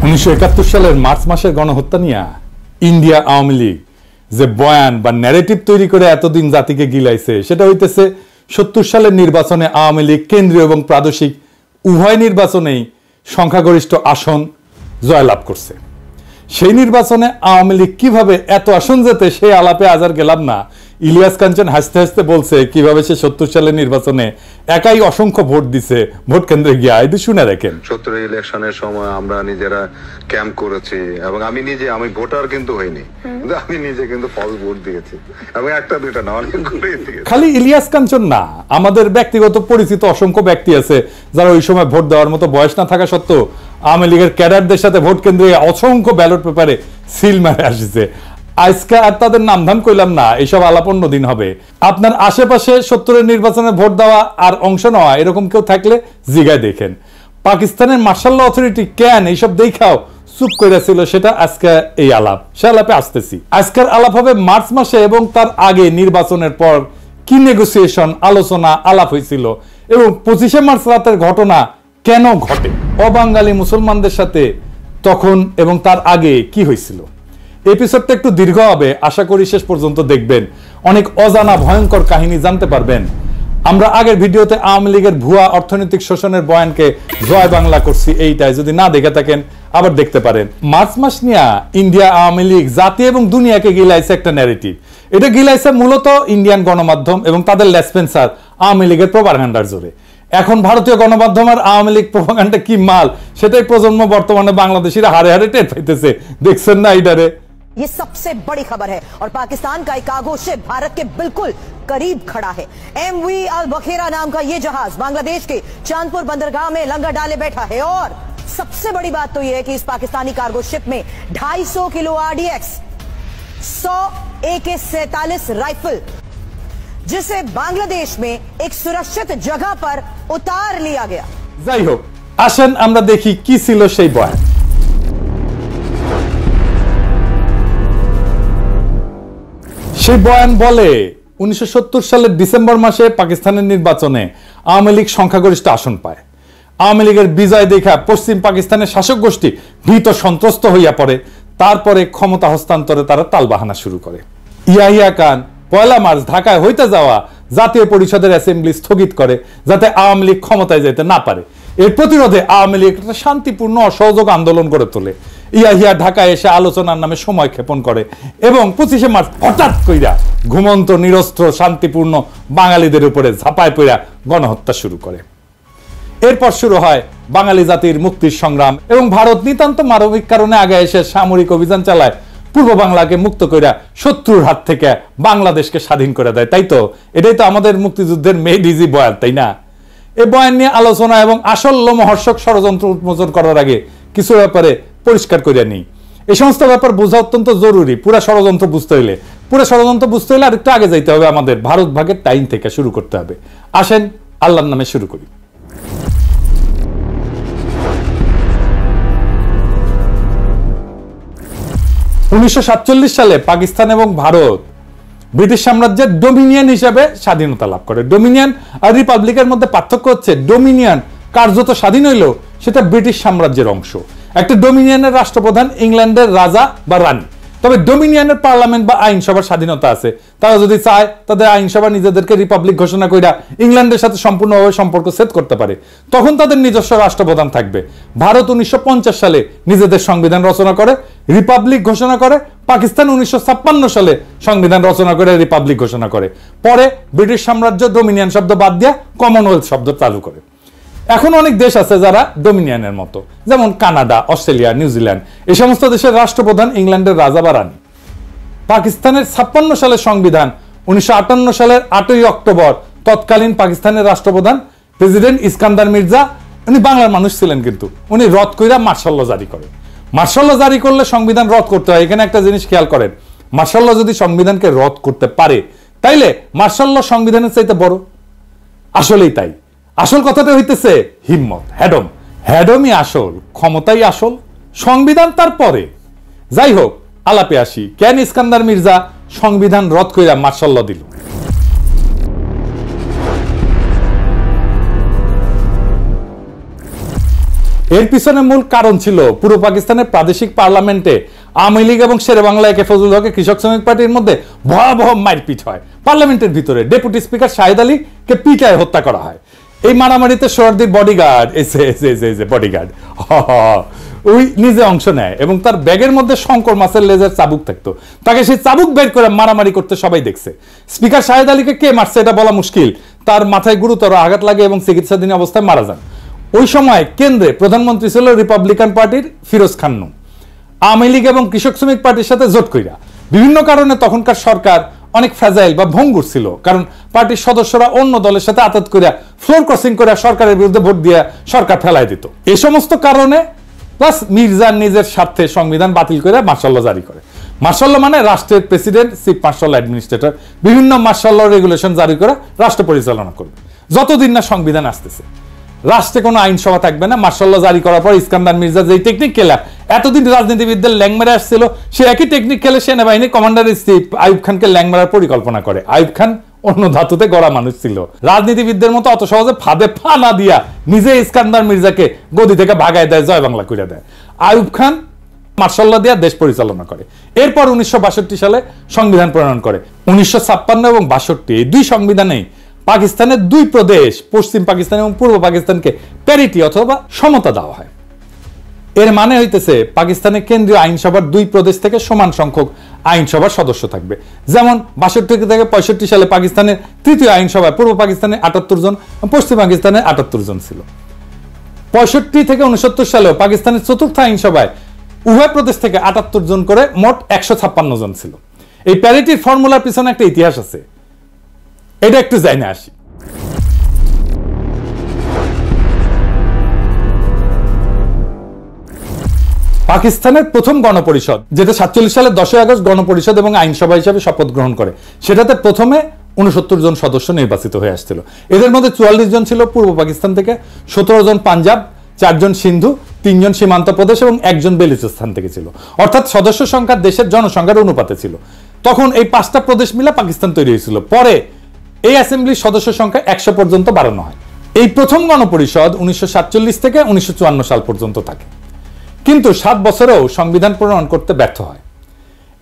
1971 সালের মার্চ মাসের গণহত্যা নিয়ে ইন্ডিয়া আওয়ামী লীগ যে বয়ান বা ন্যারেটিভ তৈরি করে এতদিন জাতিকে গিলাইছে সেটা হইতেছে 70 সালের নির্বাচনে আওয়ামী লীগ কেন্দ্রীয় এবং প্রাদেশিক উভয় নির্বাচনেই সংখ্যাগরিষ্ঠ আসন জয়লাভ করছে। সেই নির্বাচনে আওয়ামী লীগ কিভাবে এত আসন যেতে সেই আলাপে আজ আর গেলাম না। ইলিয়াস কাঞ্চন হাসতে হাসতে বলছে কিভাবে সে 70 সালের নির্বাচনে একাই অসংখ্য ভোট দিছে ভোট কেন্দ্রে গিয়ে। এটি শুনে রাখেন। 70 ইলেকশনের সময় আমরা নিজেরা ক্যাম্প করেছি এবং আমি ভোটার কিন্তু হইনি, কিন্তু আমি নিজে কিন্তু ফলস ভোট দিয়েছি এবং একটা দুইটা না অনেকগুলোই দিয়েছি। খালি ইলিয়াস কাঞ্চন না, আমাদের ব্যক্তিগত পরিচিত অসংখ্য ব্যক্তি আছে যারা ওই সময় ভোট দেওয়ার মতো বয়স না থাকা সত্ত্বেও আওয়ামী লীগের ক্যাডারদের সাথে ভোট কেন্দ্রে অসংখ্য ব্যালট পেপারে সিল মারে আসছে। আজকে আর তাদের নামধাম কইলাম না, এইসব আলাপ অন্য দিন হবে। আপনার আশেপাশে 70-এর নির্বাচনে ভোট দেওয়া আর অংশ নেওয়া এরকম কেউ থাকলে জিগায় দেখেন। পাকিস্তানের মার্শাল ল অথরিটি কেন এইসব দেখাও চুপ করেছিল, সেটা আজকে এই আলাপ, সে আলাপে আসতেছি। আজকের আলাপ হবে মার্চ মাসে এবং তার আগে নির্বাচনের পর কি নেগোসিয়েশন, আলোচনা, আলাপ হয়েছিল এবং 25শে মার্চ রাতের ঘটনা কেন ঘটে, অবাঙালি মুসলমানদের সাথে তখন এবং তার আগে কি হয়েছিল। এপিসোডটা একটু দীর্ঘ হবে, আশা করি শেষ পর্যন্ত দেখবেন। অনেক অজানা ভয়ঙ্কর কাহিনী জানতে পারবেন। আমরা আগের ভিডিওতে আওয়ামী লীগের ভুয়া অর্থনৈতিক শোষণের বয়ানকে জয় বাংলা করছি, এইটাই যদি না দেখে থাকেন আবার দেখতে পারেন। মার্চ মাস নিয়ে ইন্ডিয়া আওয়ামী লীগ জাতি এবং দুনিয়াকে গিলাইছে একটা ন্যারেটিভ। এটা গিলাইছে মূলত ইন্ডিয়ান গণমাধ্যম এবং তাদের লেসপেন্সার আওয়ামী লীগের প্রোপাগান্ডার জোরে। এখন ভারতীয় গণমাধ্যম আর আওয়ামী লীগ প্রোপাগান্ডা কি মাল সেটাই প্রজন্ম বর্তমানে বাংলাদেশিরা হারে হারে টের পাইতেছে। দেখছেন না এইটারে? ये सबसे बड़ी खबर है और पाकिस्तान का एक कार्गो शिप भारत के बिल्कुल करीब खड़ा है। एमवी अल बखेरा नाम का ये जहाज बांग्लादेश के चांदपुर बंदरगाह में लंगर डाले बैठा है और सबसे बड़ी बात तो ये है कि इस पाकिस्तानी कार्गो शिप में 250 किलो आरडीएक्स, 100 AK-47 राइफल, जिसे बांग्लादेश में एक सुरक्षित जगह पर उतार लिया गया। যাই হোক, আসেন আমরা দেখি কি ছিল সেই বয়ান। সেই বয়ান বলে 1970 সালের ডিসেম্বর মাসে পাকিস্তানের নির্বাচনে আওয়ামী লীগ সংখ্যাগরিষ্ঠ আসন পায়। আওয়ামী লীগের বিজয় দেখা পশ্চিম পাকিস্তানের শাসক গোষ্ঠী ভীত সন্ত্রস্ত হইয়া পড়ে। তারপরে ক্ষমতা হস্তান্তরে তারা তালবাহানা শুরু করে। ইয়াহিয়া খান 1 মার্চ ঢাকায় হইতে যাওয়া জাতীয় পরিষদের অ্যাসেম্বলি স্থগিত করে যাতে আওয়ামী লীগ ক্ষমতায় যেতে না পারে। এর প্রতিরোধে আওয়ামী লীগ একটা শান্তিপূর্ণ অসহযোগ আন্দোলন গড়ে তোলে। ইয়াহিয়া ঢাকায় এসে আলোচনার নামে সময় ক্ষেপণ করে এবং 25শে মার্চ হঠাৎ কইরা ঘুমন্ত নিরস্ত্র শান্তিপূর্ণ বাঙালিদের উপরে ঝাঁপায় পড়া গণহত্যা শুরু করে। এরপর শুরু হয় বাঙালি জাতির মুক্তির সংগ্রাম এবং ভারত নিতান্ত মানবিক কারণে আগে এসে সামরিক অভিযান চালায়, পূর্ব বাংলাকে মুক্ত কইরা শত্রুর হাত থেকে বাংলাদেশকে স্বাধীন করে দেয়। তাই তো, এটাই তো আমাদের মুক্তিযুদ্ধের মেড ইজি বয়ান, তাই না? এই বয়ান নিয়ে আলোচনা এবং আসল লোমহর্ষক ষড়যন্ত্র উন্মোচন করার আগে কিছু ব্যাপারে পরিষ্কার করে নিই। এই সমস্ত ব্যাপার বোঝা অত্যন্ত জরুরি। পুরো ষড়যন্ত্র বুঝতে হলে আর একটু আগে যাইতে হবে, আমাদের ভারত ভাগের টাইম থেকে শুরু করতে হবে। আসেন আল্লাহর নামে শুরু করি। উনিশশো 1947 সালে পাকিস্তান এবং ভারত ব্রিটিশ সাম্রাজ্যের ডোমিনিয়ন হিসেবে স্বাধীনতা লাভ করে। ডোমিনিয়ন আর রিপাবলিকের মধ্যে পার্থক্য হচ্ছে ডোমিনিয়ন কার্যত স্বাধীন হইলেও সেটা ব্রিটিশ সাম্রাজ্যের অংশ। একটা ডোমিনিয়নের রাষ্ট্রপ্রধান ইংল্যান্ডের রাজা বা রানী, তবে ডোমিনিয়নের পার্লামেন্ট বা আইনসভার স্বাধীনতা আছে। তারা যদি চায় তাদের আইনসভা নিজেদেরকে রিপাবলিক ঘোষণা কইরা ইংল্যান্ডের সাথে সম্পূর্ণভাবে সম্পর্ক সেট করতে পারে, তখন তাদের নিজস্ব রাষ্ট্রপ্রধান থাকবে। ভারত 1950 সালে নিজেদের সংবিধান রচনা করে রিপাবলিক ঘোষণা করে। পাকিস্তান 1956 সালে সংবিধান রচনা করে রিপাবলিক ঘোষণা করে। পরে ব্রিটিশ সাম্রাজ্য ডোমিনিয়ন শব্দ বাদ দিয়ে কমনওয়েলথ শব্দ চালু করে। এখন অনেক দেশ আছে যারা ডোমিনিয়নের মতো, যেমন কানাডা, অস্ট্রেলিয়া, নিউজিল্যান্ড। এই সমস্ত দেশের রাষ্ট্রপ্রধান ইংল্যান্ডের রাজা বা রানী। পাকিস্তানের 56 সালের সংবিধান 1958 সালের 8ই অক্টোবর তৎকালীন পাকিস্তানের রাষ্ট্রপ্রধান প্রেসিডেন্ট ইস্কান্দার মির্জা, উনি বাংলার মানুষ ছিলেন, কিন্তু উনি রদ কইরা মার্শাল ল জারি করে। মার্শাল ল জারি করলে সংবিধান রদ করতে হয়। এখানে একটা জিনিস খেয়াল করেন, মার্শাল ল যদি সংবিধানকে রদ করতে পারে তাইলে মার্শাল ল সংবিধানের চাইতে বড়। আসলেই তাই। আসল কথাটা হইতেছে হিম্মত, হ্যাডমই আসল, ক্ষমতাই আসল, সংবিধান তারপরে। যাই হোক, আলাপে আসি। কেন ইস্কান্দার মির্জা সংবিধান রদ কইরা মার্শাল ল দিল? এর পিছনে মূল কারণ ছিল পূর্ব পাকিস্তানের প্রাদেশিক পার্লামেন্টে আওয়ামী লীগ এবং শেরেবাংলা একে ফজলুল হকের কৃষক শ্রমিক পার্টির মধ্যে ভয়াবহ মারপিট হয়। পার্লামেন্টের ভিতরে ডেপুটি স্পিকার শাহিদ আলীকে পিটায় হত্যা করা হয়। এই মারামারিতে সোহরাওয়ার্দীর বডিগার্ড বডিগার্ড ওই নিজে অংশ নেয় এবং তার ব্যাগের মধ্যে শঙ্কর মাছের লেজের চাবুক থাকতো। তাকে সেই চাবুক বের করে মারামারি করতে সবাই দেখছে। স্পিকার শাহিদ আলীকে কে মারছে এটা বলা মুশকিল। তার মাথায় গুরুতর আঘাত লাগে এবং চিকিৎসাধীন অবস্থায় মারা যান। ওই সময় কেন্দ্রে প্রধানমন্ত্রী ছিল রিপাবলিকান পার্টির ফিরোজ খান নূন। আওয়ামী লীগ এবং কৃষক শ্রমিক পার্টির সাথে জোট কইরা বিভিন্ন কারণে তখনকার সরকার অনেক ফ্রাজাইল বা ভঙ্গুর ছিল, কারণ পার্টির সদস্যরা অন্য দলের সাথে আতাত করে ফ্লোর ক্রসিং করে সরকারের বিরুদ্ধে ভোট দিয়ে সরকার ফেলাই দিত। এই সমস্ত কারণে প্লাস মির্জা নিজের স্বার্থে সংবিধান বাতিল করে মার্শাল ল জারি করে। মার্শাল ল মানে রাষ্ট্রের প্রেসিডেন্ট, চিফ মার্শাল অ্যাডমিনিস্ট্রেটর বিভিন্ন মার্শাল ল রেগুলেশন জারি করে রাষ্ট্র পরিচালনা করবে যতদিন না সংবিধান আসতেছে। রাষ্ট্রে কোনো আইনসভা থাকবে না। মার্শাল ল জারি করার পর ইস্কান্দার মির্জা যেই টেকনিক খেলা এতদিন রাজনীতিবিদদের ল্যাং মেরে আসছিল, সে একই টেকনিক খেলে সেনাবাহিনী কমান্ডার ইন চিফ আইয়ুব খানকে ল্যাং মারার পরিকল্পনা করে। আইয়ুব খান অন্য ধাতুতে গড়া মানুষ ছিল, রাজনীতিবিদদের মতো অত সহজে ফাঁদে পা না দিয়া নিজে ইস্কান্দার মির্জাকে গদি থেকে ভাগায় দেয়, জয় বাংলা করে দেয়। আইয়ুব খান মার্শাল ল দিয়া দেশ পরিচালনা করে। এরপর 1962 সালে সংবিধান প্রণয়ন করে। 1956 এবং 62 এই দুই সংবিধানেই পাকিস্তানের দুই প্রদেশ পশ্চিম পাকিস্তান এবং পূর্ব পাকিস্তানকে প্যারিটি অথবা সমতা দেওয়া হয়। এর মানে হইতেছে পাকিস্তানের কেন্দ্রীয় আইনসভার দুই প্রদেশ থেকে সমান সংখ্যক আইনসভার সদস্য থাকবে। যেমন 62 থেকে 65 সালে পাকিস্তানের তৃতীয় আইনসভায় পূর্ব পাকিস্তানে 78 জন, পশ্চিম পাকিস্তানে 78 জন ছিল। 65 থেকে 69 সালেও পাকিস্তানের চতুর্থ আইনসভায় উভয় প্রদেশ থেকে 78 জন করে মোট 156 জন ছিল। এই প্যারিটির ফর্মুলার পিছনে একটা ইতিহাস আছে, এটা একটু জানা আসি। পাকিস্তানের প্রথম গণপরিষদ, যেটা 47 সালের 10 আগস্ট গণপরিষদ এবং আইনসভা হিসাবে শপথ গ্রহণ করে, সেটাতে প্রথমে 69 জন সদস্য নির্বাচিত হয়ে আসছিল। এদের মধ্যে 44 জন ছিল পূর্ব পাকিস্তান থেকে, 17 জন পাঞ্জাব, 4 জন সিন্ধু, 3 জন সীমান্ত প্রদেশ এবং 1 জন বেলুচিস্তান থেকে ছিল। অর্থাৎ সদস্য সংখ্যা দেশের জনসংখ্যার অনুপাতে ছিল। তখন এই 5টা প্রদেশ মিলে পাকিস্তান তৈরি হয়েছিল। পরে এই অ্যাসেম্বলির সদস্য সংখ্যা 100 পর্যন্ত বাড়ানো হয়। এই প্রথম গণপরিষদ 1947 থেকে 1954 সাল পর্যন্ত থাকে, কিন্তু 7 বছরেও সংবিধান প্রণয়ন করতে ব্যর্থ হয়।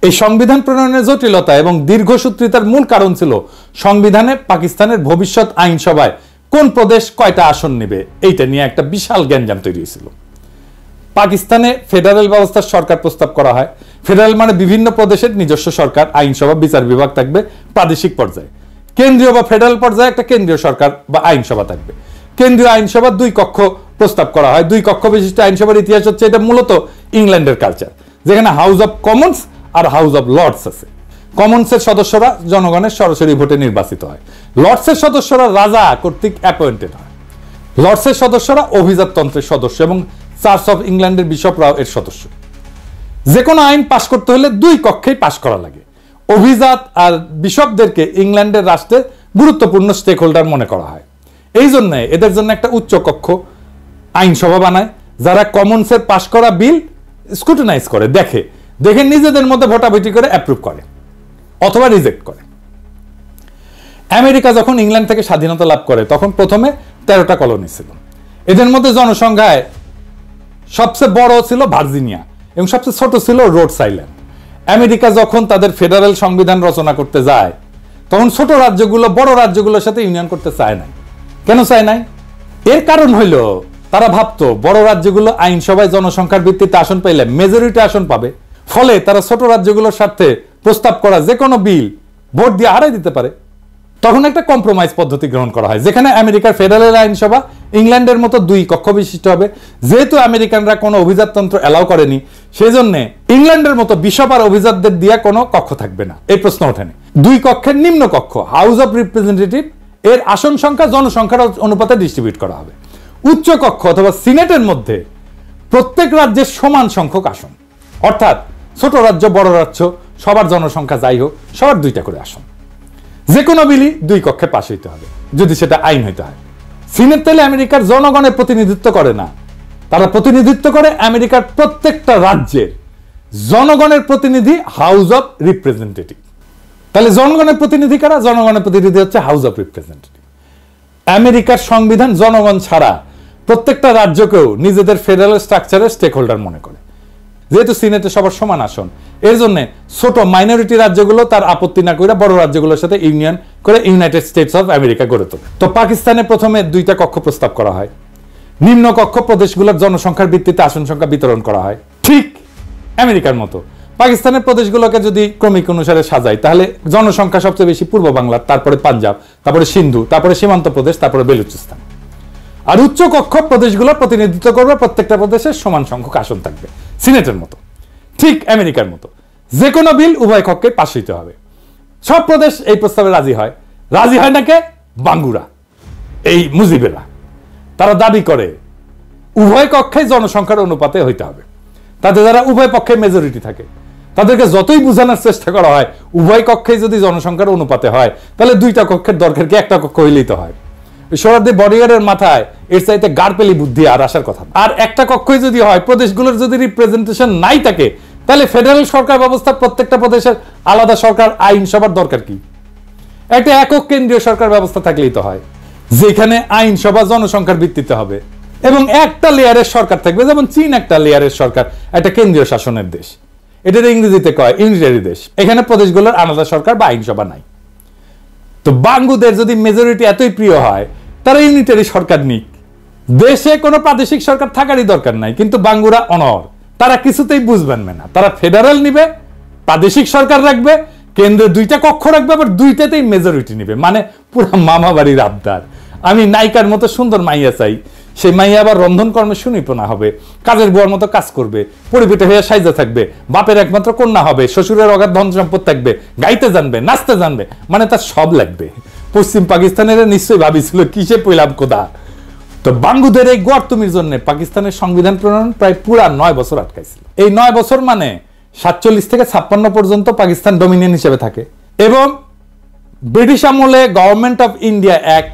এই সংবিধান প্রণয়নের জটিলতা এবং দীর্ঘসূত্রিতার মূল কারণ ছিল সংবিধানে পাকিস্তানের ভবিষ্যৎ আইনসভায় কোন প্রদেশ কয়টা আসন নেবে এইটা নিয়ে একটা বিশাল গ্যাঞ্জাম তৈরি হয়েছিল। পাকিস্তানে ফেডারেল ব্যবস্থার সরকার প্রস্তাব করা হয়। ফেডারেল মানে বিভিন্ন প্রদেশের নিজস্ব সরকার, আইনসভা, বিচার বিভাগ থাকবে প্রাদেশিক পর্যায়ে। কেন্দ্রীয় বা ফেডারেল পর্যায়ে একটা কেন্দ্রীয় সরকার বা আইনসভা থাকবে। কেন্দ্রীয় আইনসভা 2 কক্ষ প্রস্তাব করা হয়। 2 কক্ষ বিশিষ্ট আইনসভার ইতিহাস হচ্ছে, এটা মূলত ইংল্যান্ডের কালচার, যেখানে হাউস অব কমন্স আর হাউস অব লর্ডস আছে। কমন্সের সদস্যরা জনগণের সরাসরি ভোটে নির্বাচিত হয়। লর্ডসের সদস্যরা রাজা কর্তৃক অ্যাপয়েন্টেড হয়। লর্ডসের সদস্যরা অভিজাততন্ত্রের সদস্য এবং চার্চ অফ ইংল্যান্ডের বিশপরাও এর সদস্য। যে কোনো আইন পাশ করতে হলে 2 কক্ষেই পাশ করা লাগে। অভিজাত আর বিশপদেরকে ইংল্যান্ডের রাষ্ট্রে গুরুত্বপূর্ণ স্টেক হোল্ডার মনে করা হয়। এই জন্য এদের জন্য একটা উচ্চ কক্ষ আইনসভা বানায়, যারা কমন্সের পাশ করা বিল স্ক্রুটিনাইজ করে, দেখে নিজেদের মধ্যে ভোটাভুটি করে অ্যাপ্রুভ করে অথবা রিজেক্ট করে। আমেরিকা যখন ইংল্যান্ড থেকে স্বাধীনতা লাভ করে তখন প্রথমে 13টা কলোনি ছিল। এদের মধ্যে জনসংখ্যায় সবচেয়ে বড় ছিল ভার্জিনিয়া এবং সবচেয়ে ছোট ছিল রোডস আইল্যান্ড। আমেরিকা যখন তাদের ফেডারেল সংবিধান রচনা করতে যায় তখন ছোট রাজ্যগুলো বড় রাজ্যগুলোর সাথে ইউনিয়ন করতে চায় নাই। কেন চায় নাই? এর কারণ হইল তারা ভাবতো বড় রাজ্যগুলো আইনসভায় জনসংখ্যার ভিত্তিতে আসন পাইলে মেজরিটি আসন পাবে, ফলে তারা ছোট রাজ্যগুলোর সাথে প্রস্তাব করা যে কোনো বিল ভোট দিয়ে হারাই দিতে পারে। তখন একটা কম্প্রোমাইজ পদ্ধতি গ্রহণ করা হয়, যেখানে আমেরিকার ফেডারেল আইনসভা ইংল্যান্ডের মতো 2 কক্ষ বিশিষ্ট হবে। যেহেতু আমেরিকানরা কোনো অভিজাততন্ত্র এলাও করেনি, সেই জন্য ইংল্যান্ডের মতো বিশপ আর অভিজাতদের দিয়ে কোনো কক্ষ থাকবে না, এই প্রশ্ন ওঠেনি। 2 কক্ষের নিম্ন কক্ষ হাউস অফ রিপ্রেজেন্টেটিভ এর আসন সংখ্যা জনসংখ্যার অনুপাতে ডিস্ট্রিবিউট করা হবে। উচ্চ কক্ষ অথবা সিনেটের মধ্যে প্রত্যেক রাজ্যের সমান সংখ্যক আসন, অর্থাৎ ছোট রাজ্য বড় রাজ্য সবার জনসংখ্যা যাই হোক সবার 2টা করে আসন। যে কোনো বিলই 2 কক্ষে পাশ হইতে হবে যদি সেটা আইন হইতে হয়। সিনেট তাহলে আমেরিকার জনগণের প্রতিনিধিত্ব করে না, তারা প্রতিনিধিত্ব করে আমেরিকার প্রত্যেকটা রাজ্যের জনগণের প্রতিনিধি হাউস অফ রিপ্রেজেন্টেটিভ। তাহলে জনগণের প্রতিনিধি কারা? জনগণের প্রতিনিধি হচ্ছে হাউস অফ রিপ্রেজেন্টেটিভ। আমেরিকার সংবিধান জনগণ ছাড়া প্রত্যেকটা রাজ্যকেও নিজেদের ফেডারেল স্ট্রাকচারের স্টেক হোল্ডার মনে করে। যেহেতু সিনেটে সবার সমান আসন, এর জন্য ছোট মাইনরিটি রাজ্যগুলো তার আপত্তি না করে বড় রাজ্যগুলোর সাথে ইউনিয়ন করে ইউনাইটেড স্টেটস অফ আমেরিকা গড়ে তোলে। তো পাকিস্তানে প্রথমে 2টা কক্ষ প্রস্তাব করা হয়। নিম্ন কক্ষ প্রদেশগুলোর জনসংখ্যার ভিত্তিতে আসন সংখ্যা বিতরণ করা হয়। ঠিক আমেরিকার মতো পাকিস্তানের প্রদেশগুলোকে যদি ক্রমিক অনুসারে সাজায়, তাহলে জনসংখ্যা সবচেয়ে বেশি পূর্ব বাংলার, তারপরে পাঞ্জাব, তারপরে সিন্ধু, তারপরে সীমান্ত প্রদেশ, তারপরে বেলুচিস্তান। আর উচ্চ কক্ষ প্রদেশগুলো প্রতিনিধিত্ব করবে, প্রত্যেকটা প্রদেশের সমান সংখ্যক আসন থাকবে, সিনেটের মতো। ঠিক আমেরিকার মতো যে কোনো বিল উভয় কক্ষে পাশ হইতে হবে। সব প্রদেশ এই প্রস্তাবে রাজি হয়। রাজি হয় নাকি বাঙ্গুরা, এই মুজিবেরা। তারা দাবি করে উভয় কক্ষে জনসংখ্যার অনুপাতে হইতে হবে। তাতে যারা উভয় পক্ষে মেজরিটি থাকে তাদেরকে যতই বোঝানোর চেষ্টা করা হয় উভয় কক্ষে যদি জনসংখ্যার অনুপাতে হয়, তাহলে 2টা কক্ষের দরকার কি, একটা কক্ষ হইলেই তো হয়। সোহরাওয়ার্দী বডিগার্ডের মাথায় এর চাইতে গাড়পেলি বুদ্ধি আর আসার কথা। আর একটা কক্ষই যদি হয়, প্রদেশগুলোর যদি রিপ্রেজেন্টেশন নাই থাকে, তাহলে ফেডারেল সরকার ব্যবস্থা প্রত্যেকটা প্রদেশের আলাদা সরকার আইনসভার দরকার কি? একটা একক কেন্দ্রীয় সরকার ব্যবস্থা থাকলেই তো হয়, যেখানে আইনসভা জনসংখ্যার ভিত্তিতে হবে এবং একটা লেয়ারের সরকার থাকবে। যেমন চীন একটা লেয়ারের সরকার, একটা কেন্দ্রীয় শাসনের দেশ, এটার ইংরেজিতে কয় ইউনিটারি দেশ। এখানে প্রদেশগুলোর আলাদা সরকার বা আইনসভা নাই। তো বাঙ্গুদের যদি মেজরিটি এতই প্রিয় হয়, তারা ইউনিটারি সরকার নিক, দেশে কোনো প্রাদেশিক সরকার থাকারই দরকার নাই। কিন্তু বাঙ্গুরা অনর, তারা কিছুতেই বুঝবেন না। তারা ফেডারেল নিবে, প্রাদেশিক সরকার রাখবে, কেন্দ্রে 2টা কক্ষ রাখবে, আবার 2টাতেই মেজরিটি নিবে। মানে পুরো মামা বাড়ির আবদার। আমি নায়িকার মতো সুন্দর মাইয়া চাই, সেই মাইয়া আবার রন্ধন কর্মে সুনিপুণা হবে, কাজের বুয়ার মতো কাজ করবে, পরিপেটে হয়ে সাইজা থাকবে, বাপের একমাত্র কন্যা হবে, শ্বশুরের অগাধ ধন সম্পদ থাকবে, গাইতে জানবে, নাচতে জানবে, মানে তার সব লাগবে। পশ্চিম পাকিস্তানের নিশ্চয়ই ভাবিছিল কিসে পইলাম কোদা। তো বাঙ্গুদের এই গোয়ার্তুমির জন্য পাকিস্তানের সংবিধান প্রণয়ন প্রায় পুরা 9 বছর আটকাইছিল। এই 9 বছর মানে 47 থেকে 56 পর্যন্ত পাকিস্তান ডোমিনিয়ন হিসেবে থাকে। এবং ব্রিটিশ আমলে গভর্নমেন্ট অফ ইন্ডিয়া অ্যাক্ট,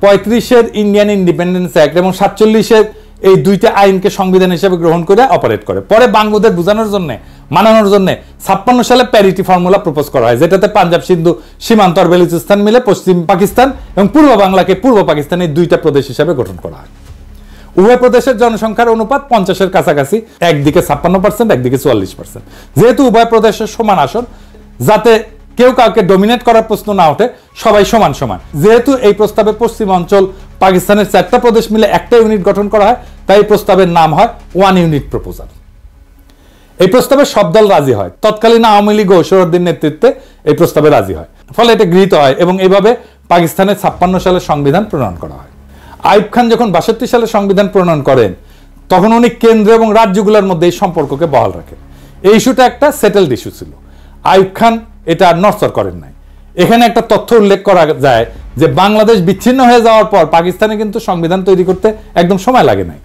35-এর ইন্ডিয়ান ইন্ডিপেন্ডেন্স অ্যাক্ট এবং 47-এর এই 2টা আইনকে সংবিধান হিসেবে গ্রহণ করে অপারেট করে। পরে বাঙ্গুদের বোঝানোর জন্য, মানানোর জন্য 56 সালে প্যারিটি ফর্মুলা প্রপোজ করা হয়, যেটাতে পাঞ্জাব, সিন্ধু, সীমান্ত আর বেলুচিস্তান মিলে পশ্চিম পাকিস্তান এবং পূর্ব বাংলাকে পূর্ব পাকিস্তানের 2টা প্রদেশ হিসেবে গঠন করা হয়। উভয় প্রদেশের জনসংখ্যার অনুপাত 50-এর কাছাকাছি, একদিকে 56%, একদিকে 44%। যেহেতু উভয় প্রদেশের সমান আসন, যাতে কেউ কাউকে ডমিনেট করার প্রশ্ন না ওঠে, সবাই সমান সমান। যেহেতু এই প্রস্তাবে পশ্চিম অঞ্চল পাকিস্তানের 4টা প্রদেশ মিলে একটা ইউনিট গঠন করা হয়, তাই এই প্রস্তাবের নাম হয় 1 ইউনিট প্রপোজাল। এই প্রস্তাবে সব দল রাজি হয়। তৎকালীন আওয়ামী লীগ ও সোহরাওয়ার্দীর নেতৃত্বে এই প্রস্তাবে রাজি হয়, ফলে এটা গৃহীত হয় এবং এইভাবে পাকিস্তানের 56 সালে সংবিধান প্রণয়ন করা হয়। আইয়ুব খান যখন 62 সালে সংবিধান প্রণয়ন করেন, তখন উনি কেন্দ্র এবং রাজ্যগুলোর মধ্যে এই সম্পর্ককে বহাল রাখেন। এই ইস্যুটা একটা সেটেলড ইস্যু ছিল। আইয়ুব খান এটা আর নড়চড় করেন নাই। এখানে একটা তথ্য উল্লেখ করা যায় যে বাংলাদেশ বিচ্ছিন্ন হয়ে যাওয়ার পর পাকিস্তানে কিন্তু সংবিধান তৈরি করতে একদম সময় লাগে নাই।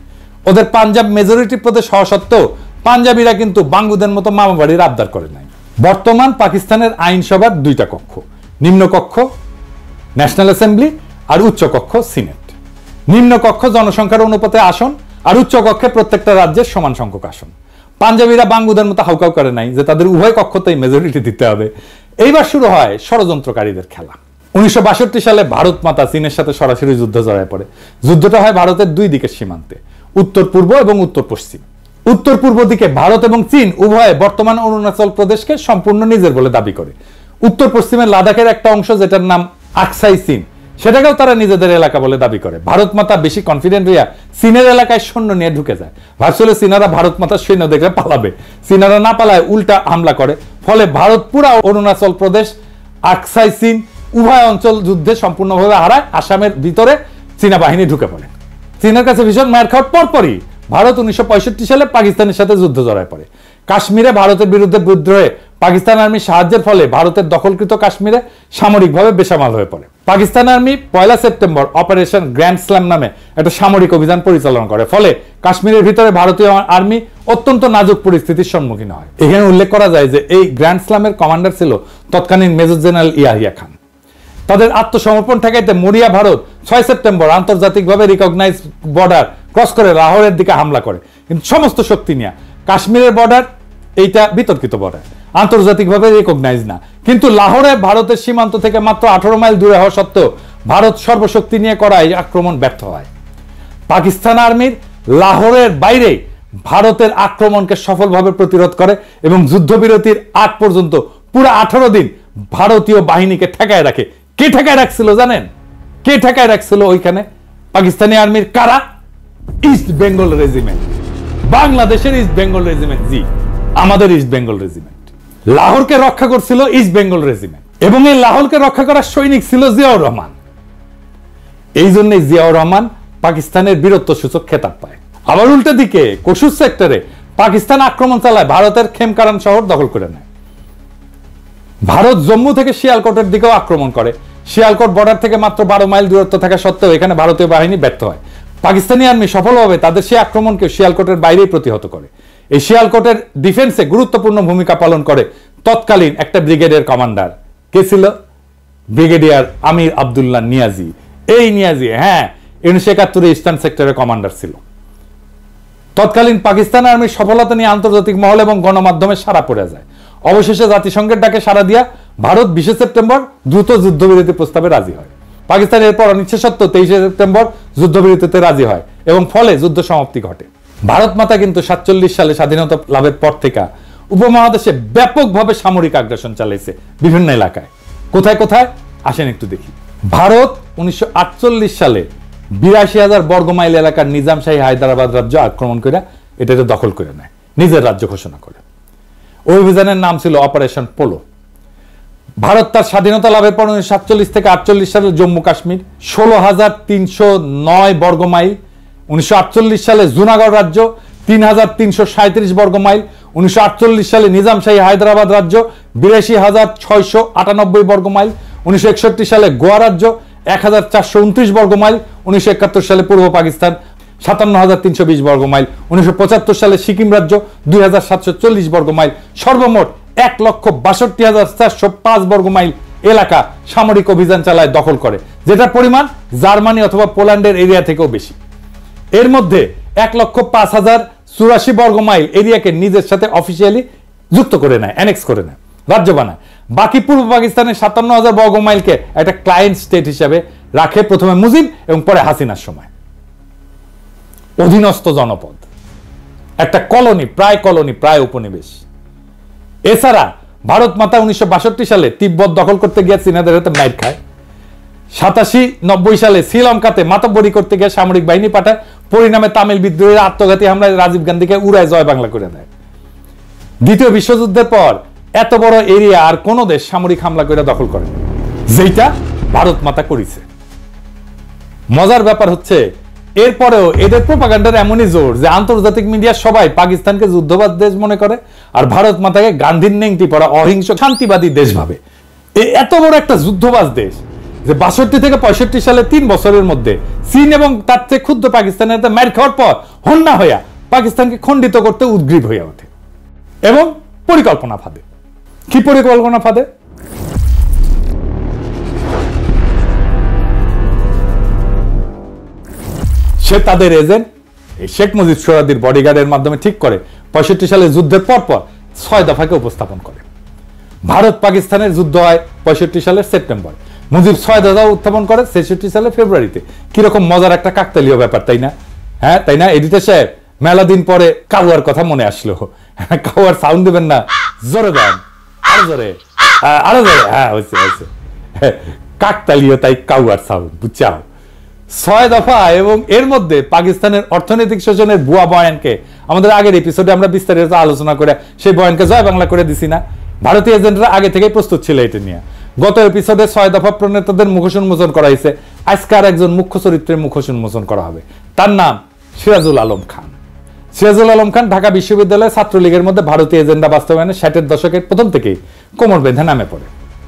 ওদের পাঞ্জাব মেজরিটি প্রদেশ হওয়া সত্ত্বেও পাঞ্জাবিরা কিন্তু বাঙ্গুদের মতো মামা বাড়ির আবদার করে নাই। বর্তমান পাকিস্তানের আইনসভার 2টা কক্ষ, নিম্ন কক্ষ ন্যাশনাল অ্যাসেম্বলি আর উচ্চ কক্ষ সিনেট। নিম্ন কক্ষ জনসংখ্যার অনুপাতে আসন আর উচ্চ কক্ষে প্রত্যেকটা রাজ্যের সমান সংখ্যক আসন। পাঞ্জাবিরা বাঙ্গুদের মতো হাউকাউ করে নাই যে তাদের উভয় কক্ষতেই মেজরিটি দিতে হবে। এইবার শুরু হয় ষড়যন্ত্রকারীদের খেলা। 1962 সালে ভারত মাতা চীনের সাথে সরাসরি যুদ্ধ জড়ায় পড়ে। যুদ্ধটা হয় ভারতের 2 দিকের সীমান্তে, উত্তর পূর্ব এবং উত্তর পশ্চিম। উত্তর পূর্ব দিকে ভারত এবং চীন উভয়ে বর্তমান অরুণাচল প্রদেশকে সম্পূর্ণ নিজের বলে দাবি করে। উত্তর পশ্চিমে লাদাখের একটা অংশ, যেটার নাম আকসাই চীন, সেটাকেও তারা নিজেদের এলাকা বলে দাবি করে। ভারত মাতা বেশি কনফিডেন্ট হইয়া চীনের এলাকায় সৈন্য নিয়ে ঢুকে যায়। ভাবছিল চীনারা ভারত মাতার সৈন্য দেখে পালাবে, চীনারা না পালায় উল্টা হামলা করে। ফলে ভারত পুরা অরুণাচল প্রদেশ, আকসাই চীন উভয় অঞ্চল যুদ্ধে সম্পূর্ণভাবে হারায়। আসামের ভিতরে চীনা বাহিনী ঢুকে পড়ে। চীনের কাছে ভীষণ মার খাওয়ার পরপরই ভারত 1965 সালে পাকিস্তানের সাথে যুদ্ধ জড়ায় পড়ে। কাশ্মীরে ভারতের বিরুদ্ধে বিদ্রোহে পাকিস্তান আর্মি সাহায্যের ফলে ভারতের দখলকৃত কাশ্মীরে সামরিকভাবে বেসামাল হয়ে পড়ে। Pakistan army 1 September operation grand slam নামে একটা সামরিক অভিযান পরিচালনা করে। ফলে কাশ্মীরের ভিতরে ভারতীয় আর্মি অত্যন্ত নাজুক পরিস্থিতির সম্মুখীন হয়। এখানে উল্লেখ করা যায় যে এই গ্র্যান্ড স্ল্যামের কমান্ডার ছিল তৎকালীন মেজর জেনারেল ইয়াহিয়া খান। তাদের আত্মসমর্পণ ঠেকাইতে মরিয়া ভারত 6 সেপ্টেম্বর আন্তর্জাতিকভাবে রিকগনাইজ বর্ডার ক্রস করে লাহোরের দিকে হামলা করে। কিন্তু সমস্ত শক্তি নিয়ে কাশ্মীরের বর্ডার এইটা বিতর্কিত বর্ডার, আন্তর্জাতিকভাবে রিকগনাইজ না। কিন্তু লাহোরে ভারতের সীমান্ত থেকে মাত্র 18 মাইল দূরে হওয়া সত্ত্বেও ভারত সর্বশক্তি নিয়ে করা এই আক্রমণ ব্যর্থ হয়। পাকিস্তান আর্মির লাহোরের বাইরে ভারতের আক্রমণকে সফলভাবে প্রতিরোধ করে এবং যুদ্ধবিরতির আগ পর্যন্ত পুরো 18 দিন ভারতীয় বাহিনীকে ঠেকায় রাখে। কে ঠেকায় রাখছিল জানেন? কে ঠেকায় রাখছিল ওইখানে? পাকিস্তানি আর্মির কারা? ইস্ট বেঙ্গল রেজিমেন্ট, বাংলাদেশের ইস্ট বেঙ্গল রেজিমেন্ট। জি, আমাদের ইস্ট বেঙ্গল রেজিমেন্ট। লাহোরকে রক্ষা করছিল ইস্ট বেঙ্গল রেজিমেন্ট এবং এই লাহোরকে রক্ষা করার সৈনিক ছিল জিয়াউর রহমান। এই জন্য জিয়াউর রহমান পাকিস্তানের বীরত্ব সূচক খেতাব পায়। আবার উল্টো দিকে কসুর সেক্টরে পাকিস্তান আক্রমণ চালায়, ভারতের খেমকারান শহর দখল করে নেয়। ভারত জম্মু থেকে শিয়ালকোটের দিকেও আক্রমণ করে। শিয়ালকোট বর্ডার থেকে মাত্র 12 মাইল দূরত্ব থাকা সত্ত্বেও এখানে ভারতীয় বাহিনী ব্যর্থ হয়। পাকিস্তানি আর্মি সফলভাবে তাদের সেই আক্রমণকে শিয়ালকোটের বাইরেই প্রতিহত করে। এই শিয়ালকোটের ডিফেন্সে গুরুত্বপূর্ণ ভূমিকা পালন করে তৎকালীন একটা ব্রিগেডের কমান্ডার। কে ছিল? ব্রিগেডিয়ার আমির আব্দুল্লাহ নিয়াজি। এই নিয়াজি 1971 ইস্টার্ন সেক্টরের কমান্ডার ছিল। তৎকালীন পাকিস্তান আর্মির সফলতা নিয়ে আন্তর্জাতিক মহল এবং গণমাধ্যমে সাড়া পড়ে যায়। অবশেষে জাতিসংঘের ডাকে সাড়া দিয়া ভারত 20 সেপ্টেম্বর দ্রুত যুদ্ধবিরতি প্রস্তাবে রাজি হয়। পাকিস্তান এরপর অনিচ্ছা সত্ত্বেও 23 সেপ্টেম্বর যুদ্ধবিরতিতে রাজি হয় এবং ফলে যুদ্ধ সমাপ্তি ঘটে। ভারত মাতা কিন্তু 47 সালে স্বাধীনতা লাভের পর থেকে উপমহাদেশে ব্যাপকভাবে সামরিক আগ্রাসন চালাইছে বিভিন্ন এলাকায়। কোথায় কোথায় আসেন একটু দেখি। ভারত 1948 সালে 82,000 বর্গমাইল এলাকার নিজামশাহী হায়দ্রাবাদ রাজ্য আক্রমণ করে এটাকে দখল করে নেয়, নিজের রাজ্য ঘোষণা করে। ওই অভিযানের নাম ছিল অপারেশন পোলো। ভারত তার স্বাধীনতা লাভের পর 1947 থেকে 48 সালে জম্মু কাশ্মীর 16,309 বর্গমাইল, 1948 সালে জুনাগড় রাজ্য 3,337 বর্গমাইল, 1948 সালে নিজামশাহী হায়দ্রাবাদ রাজ্য 82,698 বর্গমাইল, 1961 সালে গোয়া রাজ্য 1,429 বর্গমাইল, 1971 সালে পূর্ব পাকিস্তান 57,320 বর্গমাইল, 1975 সালে সিকিম রাজ্য 2,740 বর্গমাইল, সর্বমোট 1,62,405 বর্গমাইল এলাকা সামরিক অভিযান চালায় দখল করে, যেটার পরিমাণ জার্মানি অথবা পোল্যান্ডের এরিয়া থেকেও বেশি। এর মধ্যে 1,05,084 বর্গমাইল এরিয়াকে নিজের সাথে অফিসিয়ালি যুক্ত করে নেয়, অ্যানেক্স করে নেয়, রাজ্য বানায়। বাকি পূর্ব পাকিস্তানের 57,000 বর্গমাইলকে একটা ক্লায়েন্ট স্টেট হিসেবে রাখে, প্রথমে মুজিব এবং পরে হাসিনার সময়। অধীনস্থ জনপদ, একটা কলোনি, প্রায় উপনিবেশ। এছাড়া ভারত মাতা 1962 সালে তিব্বত দখল করতে গিয়ে চীনাদের হাতে মাইর খায়। 87-90 সালে শ্রীলঙ্কাতে মাতব্বরি করতে গিয়ে সামরিক বাহিনী পাঠায়, পরিণামে তামিল বিদ্রোহীরা আত্মঘাতী হামলায় রাজীব গান্ধীকে উড়ায় জয় বাংলা করে দেয়। দ্বিতীয় বিশ্বযুদ্ধের পর এত বড় এরিয়া আর কোন দেশ সামরিক হামলা করে দখল করে, যেটা ভারত মাতা করেছে। মজার ব্যাপার হচ্ছে এরপরেও এদের প্রোপাগান্ডার এমনই জোর যে আন্তর্জাতিক মিডিয়া সবাই পাকিস্তানকে যুদ্ধবাদ দেশ মনে করে আর ভারত মাতাকে গান্ধীর নেংটি পড়া অহিংস শান্তিবাদী দেশ ভাবে। এত বড় একটা যুদ্ধবাজ দেশ যে 62 থেকে 65 সালে 3 বছরের মধ্যে চীন এবং তার থেকে ক্ষুদ্র পাকিস্তানের মার খাওয়ার পর হন্যা হইয়া পাকিস্তানকে খণ্ডিত করতে উদ্গ্রীব হইয়া ওঠে এবং পরিকল্পনা ফাঁদে। কি পরিকল্পনা ফাঁদে? সে তাদের এজেন্ট শেখ মুজিব সোহরাওয়ার্দীর বডিগার্ডের মাধ্যমে ঠিক করে 65 সালে যুদ্ধের পর 6 দফাকে উপস্থাপন করে। ভারত পাকিস্তানের যুদ্ধ হয় 65 সালের সেপ্টেম্বর, মুজিব 6 দফা উত্থাপন করে 66 সালের ফেব্রুয়ারিতে। কিরকম মজার একটা কাকতালীয় ব্যাপার, তাই না? তাই না এডিটর সাহেব? মেলা দিন পরে কাউয়ার কথা মনে আসলো। কাউয়ার সাউন্ড দেবেন না? জোরে দেন, আরো জোরে, আরো জোরে। হয়েছে কাকতালীয়, তাই কাউয়ার সাউন্ড, বুঝছাও? 6 দফা এবং এর মধ্যে পাকিস্তানের অর্থনৈতিক শোষণের ভুয়া বয়ানকে আমাদের আগের এপিসোডে আমরা বিস্তারিত আলোচনা করে সেই বয়ানকে জয় বাংলা করে দিছি না? ভারতীয় এজেন্টরা আগে থেকেই প্রস্তুত ছিল এটা নিয়ে। গত এপিসোডে 6 দফা প্রণেতাদের মুখোশ উন্মোচন করা হয়েছে। আজকে আর একজন মুখ্য চরিত্রের মুখোশ উন্মোচন করা হবে, তার নাম সিরাজুল আলম খান। সিরাজুল আলম খান ঢাকা বিশ্ববিদ্যালয়ের ছাত্রলীগের মধ্যে ভারতীয় এজেন্ডা বাস্তবায়নে 60-এর দশকের প্রথম থেকেই কোমর বেঁধে নামে পড়ে।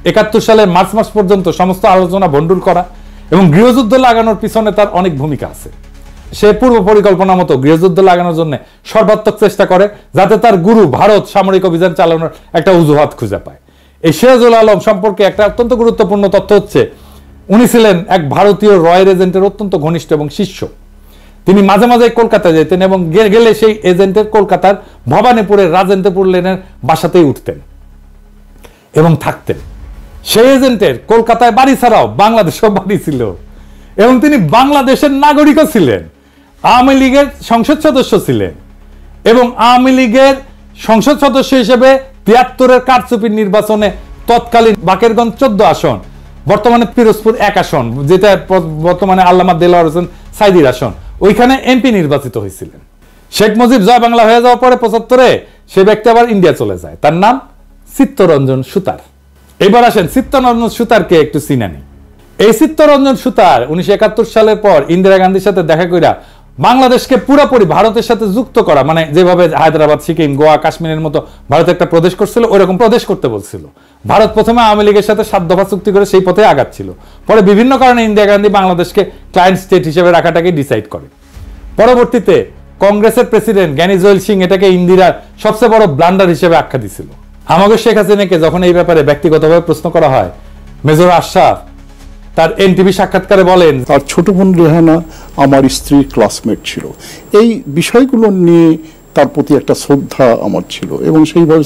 71 সালের মার্চ মাস পর্যন্ত সমস্ত আলোচনা ভণ্ডুল করা এবং গৃহযুদ্ধ লাগানোর পিছনে তার অনেক ভূমিকা আছে। সে পূর্ব পরিকল্পনা মতো গৃহযুদ্ধ লাগানোর জন্য সর্বাত্মক চেষ্টা করে, যাতে তার গুরু ভারত সামরিক অভিযান চালানোর একটা অজুহাত খুঁজে পায়। এই সিরাজুল আলম সম্পর্কে একটা অত্যন্ত গুরুত্বপূর্ণ তথ্য হচ্ছে, উনি ছিলেন এক ভারতীয় রয়্যাল এজেন্টের অত্যন্ত ঘনিষ্ঠ এবং শিষ্য। তিনি মাঝে মাঝে কলকাতায় যেতেন এবং গেলে সেই এজেন্টের কলকাতার ভবানীপুরের রাজেন্দ্রপুর লেনের বাসাতেই উঠতেন এবং থাকতেন। সেই এজেন্টের কলকাতায় বাড়ি ছাড়াও বাংলাদেশেও বাড়ি ছিল এবং তিনি বাংলাদেশের নাগরিকও ছিলেন। আওয়ামী লীগের সংসদ সদস্য ছিলেন এবং আওয়ামী লীগের সংসদ সদস্য হিসেবে ৭২-এর কারচুপির নির্বাচনে তৎকালীন বাকেরগঞ্জ 14 আসন, বর্তমানে পিরোজপুর 1 আসন, যেটা বর্তমানে আল্লামা দেলোয়ার হোসেন সাইদির আসন, ওইখানে এমপি নির্বাচিত হয়েছিলেন। শেখ মুজিব জয় বাংলা হয়ে যাওয়ার পরে 75-এ সে ব্যক্তি আবার ইন্ডিয়া চলে যায়। তার নাম চিত্তরঞ্জন সুতার। এবার আসেন চিত্তরঞ্জন সুতারকে একটু চিনা নেই। এই চিত্তরঞ্জন সুতার 1971 সালের পর ইন্দিরা গান্ধীর সাথে দেখা কইরা বাংলাদেশকে পুরোপুরি ভারতের সাথে যুক্ত করা, মানে যেভাবে হায়দ্রাবাদ, সিকিম, গোয়া, কাশ্মীরের মতো ভারত একটা প্রদেশ করছিল, ওইরকম প্রদেশ করতে বলছিল। ভারত প্রথমে আওয়ামী লীগের সাথে 7 দফা চুক্তি করে সেই পথে আগাচ্ছিল। পরে বিভিন্ন কারণে ইন্দিরা গান্ধী বাংলাদেশকে ক্লায়েন্ট স্টেট হিসেবে রাখাটাকে ডিসাইড করে। পরবর্তীতে কংগ্রেসের প্রেসিডেন্ট জ্ঞানী জৈল সিং এটাকে ইন্দিরার সবচেয়ে বড় ব্লান্ডার হিসেবে আখ্যা দিছিল। আমাকে শেখ হাসিনাকে যখন এই ব্যাপারে ব্যক্তিগতভাবে প্রশ্ন করা হয়, মেজর আশরাফ তার এনটিভি সাক্ষাৎকারে বলেন, তার ছোট বোন রেহানা আমার স্ত্রীর ক্লাসমেট ছিল। এই বিষয়গুলো নিয়ে তার প্রতি একটা শ্রদ্ধা আমার ছিল এবং সেইভাবে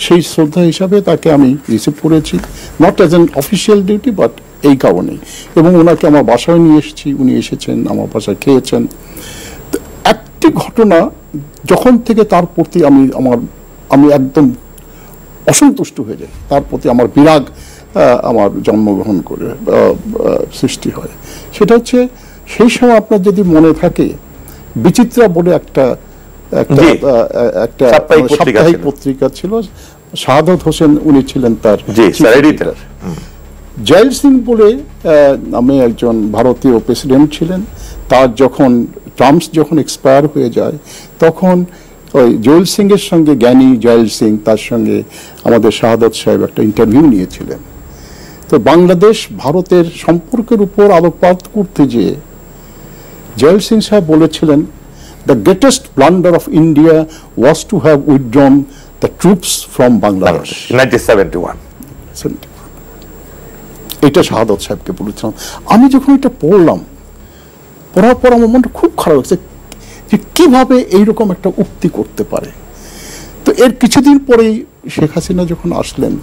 সেই শ্রদ্ধা হিসাবে তাকে আমি রিসিভ করেছি, not as an official duty but এই কারণেই। এবং ওনাকে আমার বাসায় নিয়ে এসেছি, উনি এসেছেন আমার বাসায় খেয়েছেন। একটি ঘটনা যখন থেকে তার প্রতি আমি একদম অসন্তুষ্ট হয়ে যাই, তার প্রতি আমার বিরাগ আমার জন্মগ্রহণ করে সৃষ্টি হয়, সেটা হচ্ছে সেই সময় আপনার যদি মনে থাকে বিচিত্রা বলে একটা সাপ্তাহিক পত্রিকা ছিল, শাহাদত হোসেন উনি ছিলেন তার এডিটর। জয়েল সিং বলে নামে একজন ভারতীয় প্রেসিডেন্ট ছিলেন। তার যখন টার্মস যখন এক্সপায়ার হয়ে যায় তখন ওই জয়েল সিং এর সঙ্গে জ্ঞানী জয়েল সিং তার সঙ্গে আমাদের শাহাদত সাহেব একটা ইন্টারভিউ নিয়েছিলেন। তো বাংলাদেশ ভারতের সম্পর্কের উপর আলোকপাত করতে যেয়ে জয়েল সিং সাহেব বলেছিলেন, the greatest blunder of India was to have withdrawn the troops from Bangladesh 1971। এটা শাহাদত সাহেবকে বলেছিলাম। আমি যখন এটা পড়লাম, পড়ার পর আমার মনটা খুব খারাপ লাগছে যে কিভাবে এইরকম একটা উক্তি করতে পারে। তো এর কিছুদিন পরেই শেখ হাসিনা যখন আসলেন,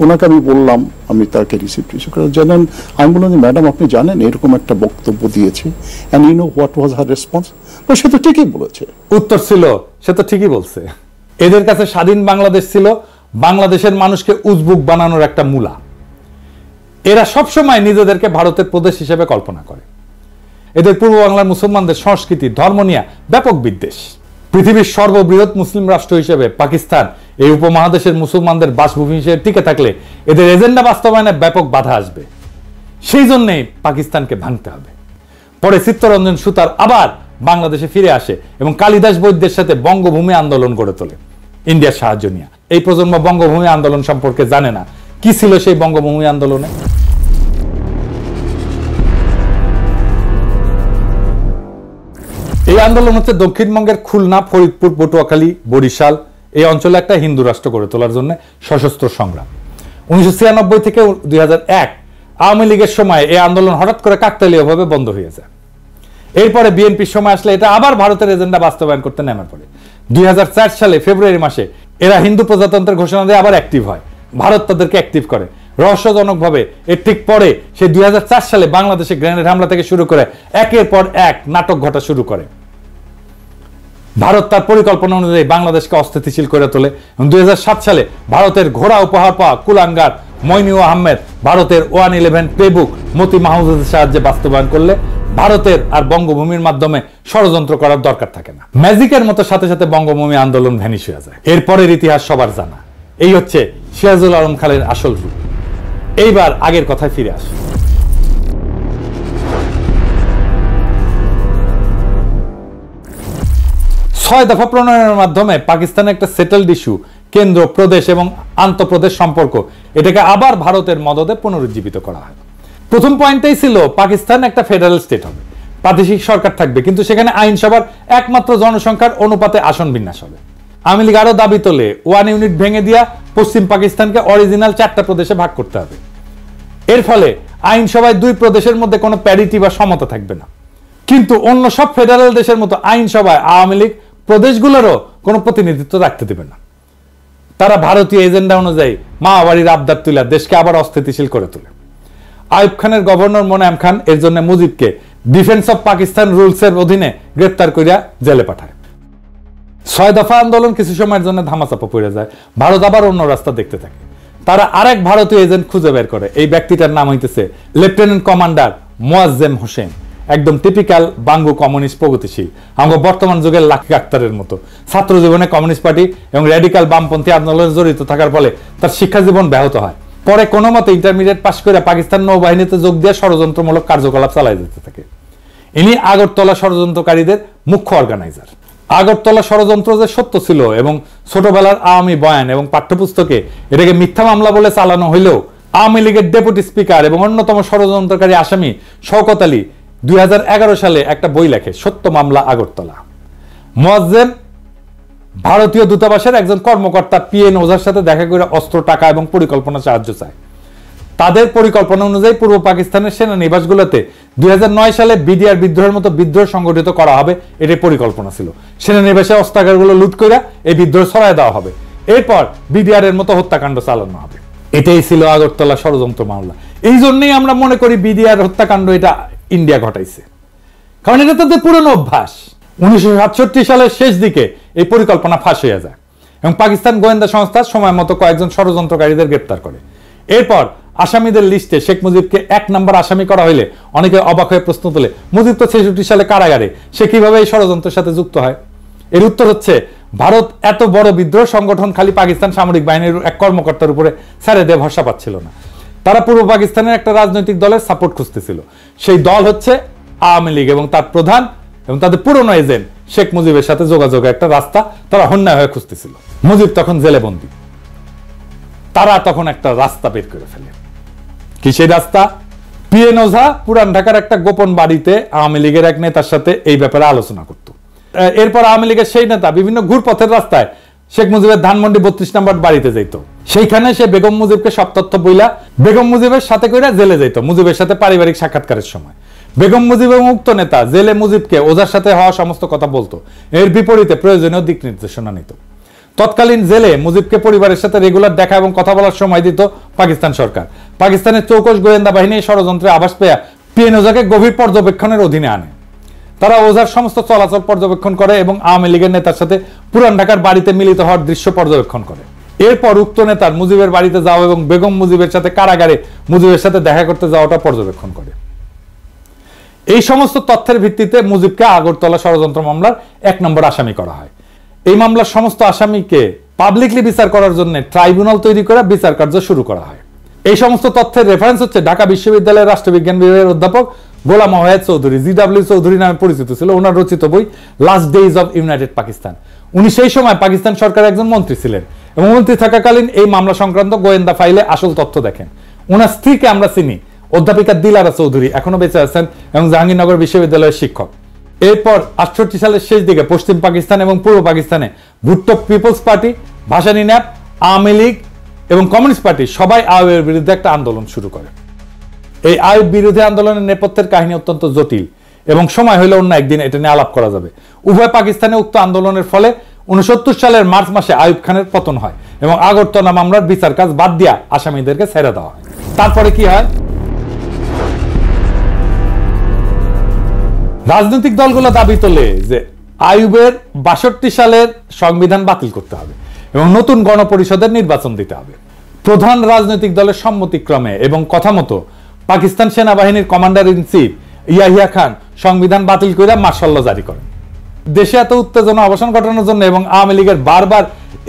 ওনাকে আমি বললাম, আমি তাকে রিসিভ করে জানেন, আমি বললাম যে ম্যাডাম আপনি জানেন এরকম একটা বক্তব্য দিয়েছে, and you know what was her response? সে তো ঠিকই বলেছে। উত্তর ছিল, সে তো ঠিকই বলছে। এদের কাছে স্বাধীন বাংলাদেশ ছিল বাংলাদেশের মানুষকে উজবুক বানানোর একটা মূলা। এরা সবসময় নিজেদেরকে ভারতের প্রদেশ হিসেবে কল্পনা করে। এদের পূর্ব বাংলার মুসলমানদের সংস্কৃতি, ধর্ম নিয়ে ব্যাপক বিদ্বেষ। পৃথিবীর সর্ববৃহৎ মুসলিম রাষ্ট্র হিসেবে পাকিস্তান এই উপমহাদেশের মুসলমানদের বাসভূমি হিসেবে টিকে থাকলে এদের এজেন্ডা বাস্তবায়নে ব্যাপক বাধা আসবে। সেই জন্যই পাকিস্তানকে ভাঙতে হবে। পরে চিত্তরঞ্জন সুতার আবার বাংলাদেশে ফিরে আসে এবং কালিদাস বৈদ্যের সাথে বঙ্গভূমি আন্দোলন গড়ে তোলে ইন্ডিয়ার সাহায্য নিয়ে। এই প্রজন্ম বঙ্গভূমি আন্দোলন সম্পর্কে জানে না। কি ছিল সেই বঙ্গভূমি আন্দোলনে? এই আন্দোলন হচ্ছে দক্ষিণবঙ্গের খুলনা, ফরিদপুর, পটুয়াখালী, বরিশাল এই অঞ্চলে একটা হিন্দু রাষ্ট্র গড়ে তোলার জন্য সশস্ত্র সংগ্রাম। 1996 থেকে 2001 আওয়ামী লীগের সময় এই আন্দোলন হঠাৎ করে কাকতালীয়ভাবে বন্ধ হয়ে যায়। এরপরে বিএনপির সময় আসলে এটা আবার ভারতের এজেন্ডা বাস্তবায়ন করতে নেমে পড়ে। 2004 সালে ফেব্রুয়ারি মাসে এরা হিন্দু প্রজাতন্ত্রের ঘোষণা দিয়ে আবার অ্যাক্টিভ হয়। ভারত তাদেরকে অ্যাক্টিভ করে রহস্যজনকভাবে। এর ঠিক পরে সে 2004 সালে বাংলাদেশে গ্রেনেড হামলা থেকে শুরু করে একের পর এক নাটক ঘটা শুরু করে। ভারত তার পরিকল্পনা অনুযায়ী বাংলাদেশকে অস্থিতিশীল করে তোলে এবং 2007 সালে ভারতের ঘোড়া উপহার পাওয়া কুলাঙ্গার মইনুল আহমেদ ভারতের 111 প্লেবুক মতি মাহমুদের সাহায্যে বাস্তবায়ন করলে ভারতের আর বঙ্গভূমির মাধ্যমে ষড়যন্ত্র করার দরকার থাকে না। ম্যাজিকের মতো সাথে সাথে বঙ্গভূমি আন্দোলন ভ্যানিশ হয়ে যায়। এরপরের ইতিহাস সবার জানা। এই হচ্ছে সিরাজুল আলম খানের আসল রূপ। এইবার আগের কথায় ফিরে আসে। 6 দফা প্রণয়নের মাধ্যমে পাকিস্তানের একটা সেটেলড ইস্যু, কেন্দ্র, প্রদেশ এবং আন্তঃপ্রদেশ সম্পর্ক, এটাকে আবার ভারতের মদদে পুনরুজ্জীবিত করা হয়। প্রথম পয়েন্টটাই ছিল পাকিস্তান একটা ফেডারেল স্টেট হবে, প্রাদেশিক সরকার থাকবে, কিন্তু সেখানে আইনসভার একমাত্র জনসংখ্যার অনুপাতে আসন বিন্যাস হবে। আওয়ামী লীগ আরো দাবি তোলে 1 ইউনিট ভেঙে দিয়া পশ্চিম পাকিস্তানকে অরিজিনাল 4টা প্রদেশে ভাগ করতে হবে। এর ফলে আইনসভায় 2 প্রদেশের মধ্যে কোনো প্যারিটি বা সমতা থাকবে না। কিন্তু অন্য সব ফেডারেল দেশের মতো আইনসভায় আওয়ামী লীগ প্রদেশগুলোরও কোনো প্রতিনিধিত্ব রাখতে দেবে না। তারা ভারতীয় এজেন্ডা অনুযায়ী মাওবাড়ির আবদার তুলে দেশকে আবার অস্থিতিশীল করে তোলে। আইয়ুব খানের গভর্নর মোনায়েম খান এর জন্য মুজিবকে ডিফেন্স অফ পাকিস্তান রুলসের অধীনে গ্রেপ্তার করিয়া জেলে পাঠায়। 6 দফা আন্দোলন কিছু সময়ের জন্য ধামাচাপা পড়ে যায়, ভারত আবার অন্য রাস্তা দেখতে থাকে। তারা আরেক ভারতীয় এজেন্ট খুঁজে বের করে, এই ব্যক্তিটার নাম হইতেছে লেফটেন্যান্ট কমান্ডার মোয়াজ্জেম হোসেন, একদম টিপিক্যাল বাঙ্গু কমিউনিস্ট প্রগতিশীল, আমরা বর্তমান যুগের লাকি আক্তারের মতো। ছাত্র জীবনে কমিউনিস্ট পার্টি এবং র্যাডিক্যাল বামপন্থী আন্দোলনে জড়িত থাকার ফলে তার শিক্ষা জীবন ব্যাহত হয়। পরে কোনো মতে ইন্টারমিডিয়েট পাশ করে পাকিস্তান নৌবাহিনীতে যোগ দিয়ে ষড়যন্ত্রমূলক কার্যকলাপ চালাই যেতে থাকে। ইনি আগরতলা ষড়যন্ত্রকারীদের মুখ্য অর্গানাইজার। আগরতলা ষড়যন্ত্র যে সত্য ছিল এবং ছোটবেলার আওয়ামী বয়ান এবং পাঠ্যপুস্তকে এটাকে মিথ্যা মামলা বলে চালানো হইলেও আওয়ামী লীগের ডেপুটি স্পিকার এবং অন্যতম ষড়যন্ত্রকারী আসামি শওকত আলী 2011 সালে একটা বই লেখে, সত্য মামলা আগরতলা। মোয়াজ্জেম ভারতীয় দূতাবাসের একজন কর্মকর্তা পিএন ওঝার সাথে দেখা করে অস্ত্র, টাকা এবং পরিকল্পনা সাহায্য চায়। তাদের পরিকল্পনা অনুযায়ী পূর্ব পাকিস্তানের সেনানিবাসগুলোতে 2009 সালে বিডিআর বিদ্রোহের মতো বিদ্রোহ সংগঠিত করা হবে, এটাই পরিকল্পনা ছিল। সেনানিবাসে অস্ত্রাগারগুলো লুট করে এই বিদ্রোহ ছড়ায় দেওয়া হবে, এরপর বিডিআর এর মতো হত্যাকাণ্ড চালানো হবে। এটাই ছিল আগরতলা ষড়যন্ত্র মামলা। এই জন্যই আমরা মনে করি বিডিআর হত্যাকাণ্ড এটা ইন্ডিয়া ঘটাইছে, কারণ এটা তাদের পুরনো অভ্যাস। 1967 সালের শেষ দিকে এই পরিকল্পনা ফাঁস হয়ে যায় এবং পাকিস্তান গোয়েন্দা সংস্থা সময় মতো কয়েকজন ষড়যন্ত্রকারীদের গ্রেপ্তার করে। এরপর আসামিদের লিস্টে শেখ মুজিবকে 1 নম্বর আসামি করা হইলে অনেকে অবাক হয়ে প্রশ্ন তোলে, মুজিব তো 66 সালে কারাগারে, সে কিভাবে এই ষড়যন্ত্রের সাথে যুক্ত হয়? এর উত্তর হচ্ছে, ভারত এত বড় বিদ্রোহ সংগঠন খালি পাকিস্তান সামরিক বাহিনীর এক কর্মকর্তার উপরে ছেড়ে দিয়ে ভরসা পাচ্ছিল না। তারা পূর্ব পাকিস্তানের একটা রাজনৈতিক দলের সাপোর্ট খুঁজতেছিল। সেই দল হচ্ছে আওয়ামী লীগ এবং তার প্রধান এবং তাদের পুরনো এজেন্ট শেখ মুজিবের সাথে যোগাযোগের একটা রাস্তা তারা হন্যায় হয়ে খুঁজতেছিল। মুজিব তখন জেলে বন্দী, তারা তখন একটা রাস্তা বের করে ফেলে। কি সেই রাস্তা? পিএন ওঝা পুরান ঢাকার একটা গোপন বাড়িতে আওয়ামী লীগের এক নেতার সাথে এই ব্যাপারে আলোচনা করত। এরপর আওয়ামী লীগের সেই নেতা বিভিন্ন ঘুরপথের রাস্তায় শেখ মুজিবের ধানমন্ডি 32 নম্বর বাড়িতে যাইতো। সেইখানে সে বেগম মুজিবকে সব তথ্য বইলা বেগম মুজিবের সাথে কইরা জেলে যাইতো মুজিবের সাথে পারিবারিক সাক্ষাৎকারের সময়। বেগম মুজিব এবং উক্ত নেতা জেলে মুজিবকে ওঝার সাথে হওয়া সমস্ত কথা বলতো, এর বিপরীতে প্রয়োজনীয় দিক নির্দেশনা নিত। তৎকালীন জেলে মুজিবকে পরিবারের সাথে রেগুলার দেখা এবং কথা বলার সময় দিত পাকিস্তান সরকার। পাকিস্তানের চৌকস গোয়েন্দা বাহিনী ষড়যন্ত্রে আভাস পেয়ে পিএন ওঝাকে গভীর পর্যবেক্ষণের অধীনে আনে। তারা ওঝার সমস্ত চলাচল পর্যবেক্ষণ করে এবং আওয়ামী লীগের নেতার সাথে পুরান ঢাকার বাড়িতে মিলিত হওয়ার দৃশ্য পর্যবেক্ষণ করে। এরপর উক্ত নেতার মুজিবের বাড়িতে যাওয়া এবং বেগম মুজিবের সাথে কারাগারে মুজিবের সাথে দেখা করতে যাওয়াটা পর্যবেক্ষণ করে। এই সমস্ত তথ্যের ভিত্তিতে মুজিবকে আগরতলা ষড়যন্ত্র মামলার 1 নম্বর আসামি করা হয়। এই মামলার সমস্ত আসামিকে পাবলিকলি বিচার করার জন্য ট্রাইব্যুনাল তৈরি করে বিচার কার্য শুরু করা হয়। এই সমস্ত তথ্যের রেফারেন্স হচ্ছে ঢাকা বিশ্ববিদ্যালয়ের রাষ্ট্রবিজ্ঞান বিভাগের অধ্যাপক গোলাম ওয়াহেদ চৌধুরী, জিডব্লিউ চৌধুরী নামে পরিচিত ছিল, ওনার রচিত বই last days of United Pakistan. উনি সেই সময় পাকিস্তান সরকারের একজন মন্ত্রী ছিলেন এবং মন্ত্রী থাকাকালীন এই মামলা সংক্রান্ত গোয়েন্দা ফাইলে আসল তথ্য দেখেন। ওনার স্ত্রীকে আমরা চিনি, অধ্যাপিকা দিলারা চৌধুরী, এখনো বেঁচে আছেন এবং জাহাঙ্গীরনগর বিশ্ববিদ্যালয়ের শিক্ষক। এরপর 68 সালের শেষ দিকে পশ্চিম পাকিস্তান এবং পূর্ব পাকিস্তানে Bhutto peoples party, Bhashani NAP, Awami League এবং কমিউনিস্ট পার্টি সবাই আইয়ুবের বিরুদ্ধে একটা আন্দোলন শুরু করে। এই আইয়ুব বিরোধী আন্দোলনের নেপথ্যের কাহিনী অত্যন্ত জটিল এবং সময় হলে অন্য একদিন এটা নিয়ে আলাপ করা যাবে। উভয় পাকিস্তানে উক্ত আন্দোলনের ফলে 69 সালের মার্চ মাসে আইয়ুব খানের পতন হয় এবং আগরতলা মামলার বিচার কাজ বাদ দিয়া আসামিদেরকে ছেড়ে দেওয়া হয়। তারপরে কি হয়? রাজনৈতিক দলগুলো দাবি তোলে যে আইয়ুবের 62 সালের সংবিধান বাতিল করতে হবে এবং নতুন গণপরিষদের নির্বাচন দিতে হবে। প্রধান রাজনৈতিক দলের সম্মতিক্রমে এবং কথা মতো পাকিস্তান সেনাবাহিনীর commander in chief Yahya Khan সংবিধান বাতিল করে মার্শাল ল জারি করেন। দেশে এত উত্তেজনা অবসান ঘটানোর জন্য এবং আওয়ামী লীগের বারবার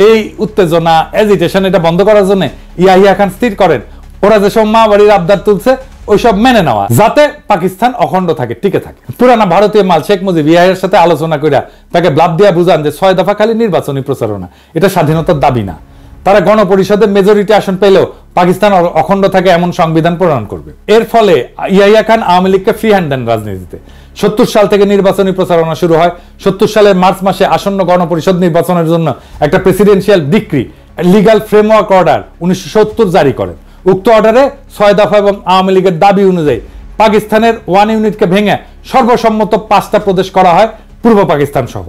এই উত্তেজনা এজিটেশন এটা বন্ধ করার জন্য ইয়াহিয়া খান স্থির করেন ওরা যেসব মা বাড়ির আবদার তুলছে ওইসব মেনে নেওয়া, যাতে পাকিস্তান অখণ্ড থাকে, টিকে থাকে। পুরানা ভারতীয় মাল শেখ মুজিব ইয়াহিয়ার সাথে আলোচনা করে তাকে ব্লাব দিয়া বুঝান যে 6 দফা খালি নির্বাচনী প্রচারণা, এটা স্বাধীনতার দাবি না। তারা গণপরিষদের মেজরিটি আসন পেলেও পাকিস্তান অখণ্ড থাকে এমন সংবিধান প্রণয়ন করবে। এর ফলে ইয়াহিয়া খান আওয়ামী লীগকে ফ্রি হ্যান্ড দেন রাজনীতিতে। 70 সাল থেকে নির্বাচনী প্রচারণা শুরু হয়। 70 সালের মার্চ মাসে আসন্ন গণপরিষদ নির্বাচনের জন্য একটা presidential decree legal framework order 1970 জারি করেন। উক্ত অর্ডারে 6 দফা এবং আওয়ামী লীগের দাবি অনুযায়ী পাকিস্তানের 1 ইউনিটকে ভেঙে সর্বসম্মত 5টা প্রদেশ করা হয় পূর্ব পাকিস্তান সহ।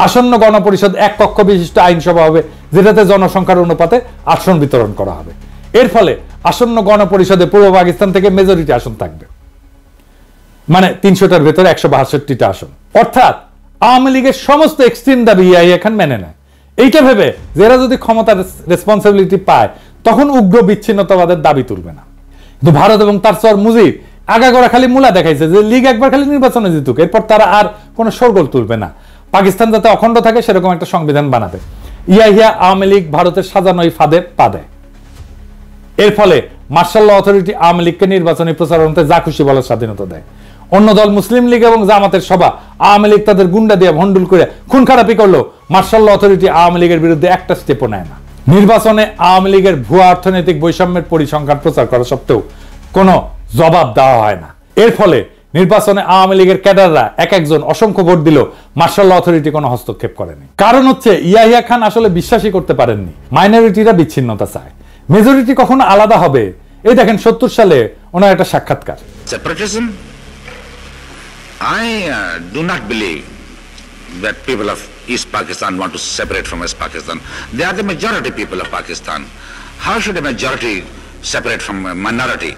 আসন্ন গণপরিষদ 1 কক্ষ বিশিষ্ট আইনসভা হবে, যেটাতে জনসংখ্যার অনুপাতে আসন বিতরণ করা হবে। এর ফলে আসন্ন গণপরিষদে পূর্ব পাকিস্তান থেকে মেজরিটি আসন থাকবে। মানে 300টার ভেতরে 162টা আসন। অর্থাৎ আওয়ামী লীগের সমস্ত এক্সট্রিম দাবি ইয়াহিয়া খান মেনে নেয়, এইটা ভেবে যারা যদি ক্ষমতার রেসপন্সিবিলিটি পায় তখন উগ্র বিচ্ছিন্নতাবাদের দাবি তুলবে না। কিন্তু ভারত এবং তার সর মুজিব আগাগোড়া খালি মূলা দেখাইছে যে লীগ একবার খালি নির্বাচনে জিতুক, এরপর তারা আর কোনো শোরগোল তুলবে না, পাকিস্তান যাতে অখণ্ড থাকে সেরকম একটা সংবিধান বানাবে। ইয়াহিয়া আওয়ামী লীগ ভারতের সাজানো এই ফাঁদে পা দেয়। এর ফলে মার্শাল ল অথরিটি আওয়ামী লীগকে নির্বাচনী প্রচারণাতে যা খুশি বলার স্বাধীনতা দেয়। অন্য দল মুসলিম লীগ এবং জামাতের সভা আওয়ামী লীগ তাদের গুন্ডা দিয়ে ভন্ডুল করে খুন খারাপি করলো, মার্শাল ল অথরিটি আওয়ামী লীগের বিরুদ্ধে একটা স্টেপও নেয় না। নির্বাচনে আওয়ামী লীগের ভুয়া অর্থনৈতিক বৈষম্যের পরিসংখ্যান প্রচার করা সত্ত্বেও কোনো জবাব দেওয়া হয় না। এর ফলে নির্বাচনে আওয়ামী লীগের ক্যাডাররা এক একজন অসংখ্য ভোট দিল, মার্শাল ল অথরিটি কোনো হস্তক্ষেপ করেনি। কারণ হচ্ছে ইয়াহিয়া খান আসলে বিশ্বাসই করতে পারেননি মাইনরিটিরা বিচ্ছিন্নতা চায়, মেজরিটি কখনো আলাদা হবে। এই দেখেন 70 সালে ওনার একটা সাক্ষাৎকার। Separatism? I do not believe that people of East Pakistan want to separate from West Pakistan. They are the majority people of Pakistan. How should a majority separate from a minority?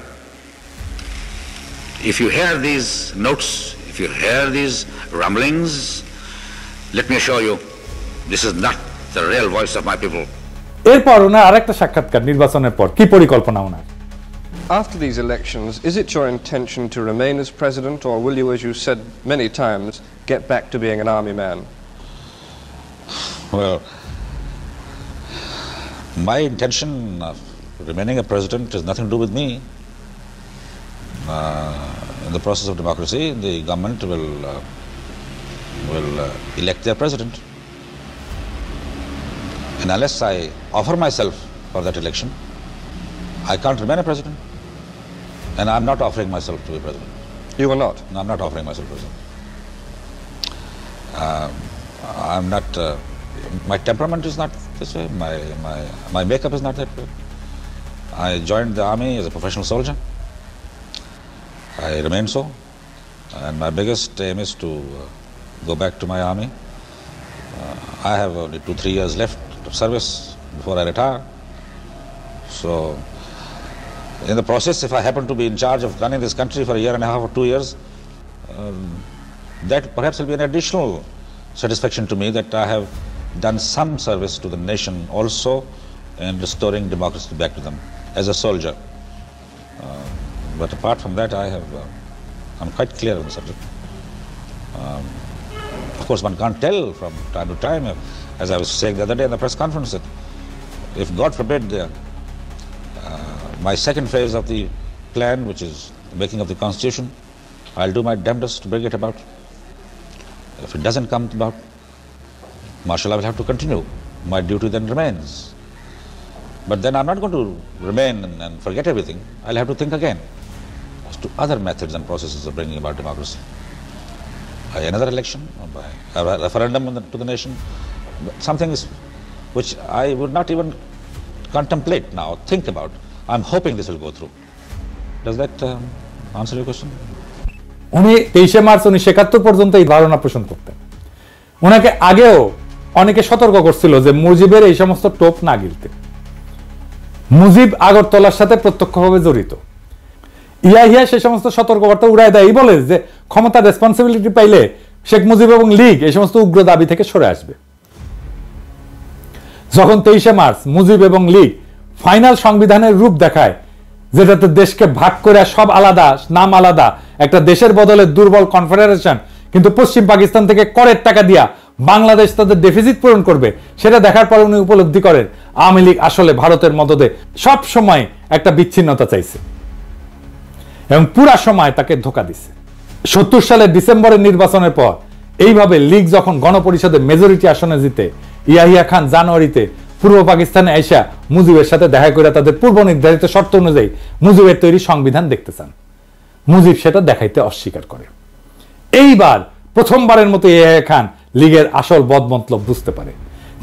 If you hear these notes, if you hear these rumblings, let me assure you, this is not the real voice of my people. এরপর ওনার আরেকটা সাক্ষাৎকার নির্বাচনের পর, কি পরিকল্পনা ওনার? After these elections, is it your intention to remain as president, or will you, as you said many times, get back to being an army man? Well, my intention of remaining a president has nothing to do with me. In the process of democracy, the government will elect their president. And unless I offer myself for that election, I can't remain a president. And I'm not offering myself to be president. You are not? No, I'm not offering myself president. I'm not, my temperament is not this way, my makeup is not that way. I joined the army as a professional soldier. I remain so. And my biggest aim is to go back to my army. I have only 2-3 years left of service before I retire. So, in the process, if I happen to be in charge of running this country for a year and a half or 2 years, that perhaps will be an additional satisfaction to me that I have done some service to the nation also in restoring democracy back to them as a soldier. But apart from that, I'm quite clear on the subject. Of course, one can't tell from time to time, as I was saying the other day in the press conference, that if God forbid my second phase of the plan, which is the making of the constitution, I'll do my damnedest to bring it about. If it doesn't come about, martial law will have to continue. My duty then remains. But then I'm not going to remain and forget everything. I'll have to think again as to other methods and processes of bringing about democracy. By another election, or by a referendum to the nation, something which I would not even contemplate now, think about. I'm hoping this will go through. Does that answer your question? উনি 23 March 1971 পর্যন্ত এই ধারণা পোষণ করতেন। ওনাকে আগেও অনেকে সতর্ক করছিল যে মুজিবের এই সমস্ত টোপ না গিলতে। মুজিব আগরতলার সাথে প্রত্যক্ষভাবে জড়িত। ইয়াহিয়া সেই সমস্ত সতর্কবার্তা উড়ায় দেয়, বলে যে ক্ষমতার রেসপন্সিবিলিটি পাইলে শেখ মুজিব এবং লীগ এই সমস্ত উগ্র দাবি থেকে সরে আসবে। যখন 23 মার্চ মুজিব এবং লীগ ফাইনাল সংবিধানের রূপ দেখায়, যেটাতে দেশকে ভাগ করে সব আলাদা, নাম আলাদা, একটা দেশের বদলে দুর্বল কনফেডারেশন, কিন্তু পশ্চিম পাকিস্তান থেকে করের টাকা দিয়া বাংলাদেশ তাদের ডেফিসিট পূরণ করবে, সেটা দেখার পর উনি উপলব্ধি করেন আওয়ামী লীগ আসলে ভারতের মদদে সব সময় একটা বিচ্ছিন্নতা চাইছে এবং পুরা সময় তাকে ধোঁকা দিছে। 70 সালের ডিসেম্বরের নির্বাচনের পর এইভাবে লীগ যখন গণপরিষদে মেজরিটি আসনে জিতে, ইয়াহিয়া খান জানুয়ারিতে পূর্ব পাকিস্তানে আইসা মুজিবের সাথে দেখা করে তাদের পূর্ব নির্ধারিত শর্ত অনুযায়ী মুজিবের তৈরি সংবিধান দেখতে চান। মুজিব সেটা দেখাইতে অস্বীকার করে। এইবার প্রথমবারের মতো ইয়াহিয়া খান লীগের আসল বদমতলব বুঝতে পারে।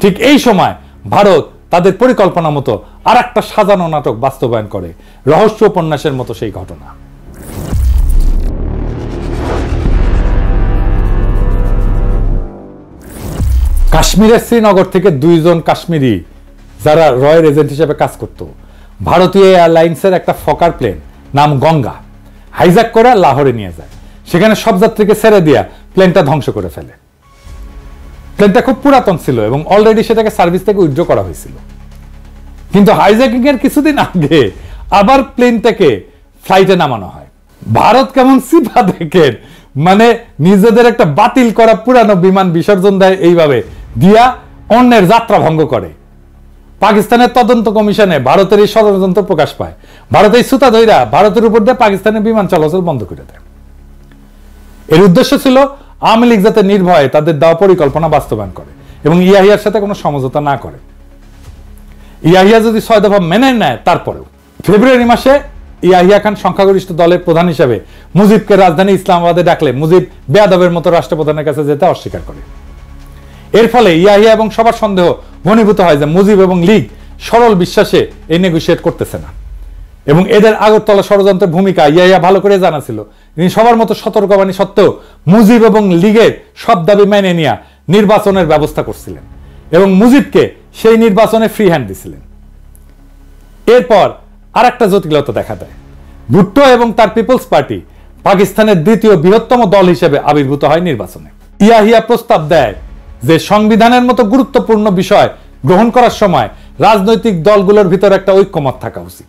ঠিক এই সময় ভারত তাদের পরিকল্পনা মতো আরেকটা সাজানো নাটক বাস্তবায়ন করে, রহস্য উপন্যাসের মতো সেই ঘটনা। কাশ্মীরের শ্রীনগর থেকে 2 জন কাশ্মীরি যারা রয়ের এজেন্ট হিসেবে কাজ করত, ভারতীয় এয়ারলাইন্সের একটা ফকার প্লেন নাম গঙ্গা হাইজ্যাক করে লাহোরে নিয়ে যায়। সেখানে সব যাত্রীকে ছেড়ে দিয়া প্লেনটা ধ্বংস করে ফেলে। প্লেনটা খুব পুরাতন ছিল এবং অলরেডি সেটাকে সার্ভিস থেকে উইথড্র করা হয়েছিল, কিন্তু হাইজ্যাকিং এর কিছুদিন আগে আবার প্লেনটাকে ফ্লাইটে নামানো হয়। ভারত কেমন সিপা দেখেন, মানে নিজেদের একটা বাতিল করা পুরানো বিমান বিসর্জন দেয় এইভাবে দিয়া অন্যের যাত্রা ভঙ্গ করে। পাকিস্তানের তদন্ত কমিশনে ভারতের এই ষড়যন্ত্র প্রকাশ পায়। ভারত এই সুতা ধইরা ভারতের উপর দিয়ে পাকিস্তানের বিমান চলাচল বন্ধ করে দেয়। এর উদ্দেশ্য ছিল আওয়ামী লীগ যাতে নির্ভয়ে তাদের দেওয়া পরিকল্পনা বাস্তবায়ন করে এবং ইয়াহিয়ার সাথে কোনো সমঝোতা না করে। ইয়াহিয়া যদি 6 দফা মেনে নেয়, তারপরেও ফেব্রুয়ারি মাসে ইয়াহিয়া খান সংখ্যাগরিষ্ঠ দলের প্রধান হিসেবে মুজিবকে রাজধানী ইসলামাবাদে ডাকলে মুজিব বেয়াদবের মতো রাষ্ট্রপ্রধানের কাছে যেতে অস্বীকার করে। এর ফলে ইয়াহিয়া এবং সবার সন্দেহ ঘনীভূত হয় যে মুজিব এবং লীগ সরল বিশ্বাসে এই নেগোশিয়েট করতেছে না এবং এদের আগরতলা ষড়যন্ত্রের ভূমিকা ইয়াহিয়া ভালো করে জানা ছিল। তিনি সবার মতো সতর্কবাণী সত্ত্বেও মুজিব এবং লীগের সব দাবি মেনে নিয়ে নির্বাচনের ব্যবস্থা করছিলেন এবং মুজিবকে সেই নির্বাচনে ফ্রি হ্যান্ড দিছিলেন। এরপর আর একটা জটিলতা দেখা দেয়। ভুট্টো এবং তার পিপলস পার্টি পাকিস্তানের দ্বিতীয় বৃহত্তম দল হিসেবে আবির্ভূত হয় নির্বাচনে। ইয়াহিয়া প্রস্তাব দেয় যে সংবিধানের মতো গুরুত্বপূর্ণ বিষয় গ্রহণ করার সময় রাজনৈতিক দলগুলোর ভিতরে একটা ঐক্যমত থাকা উচিত।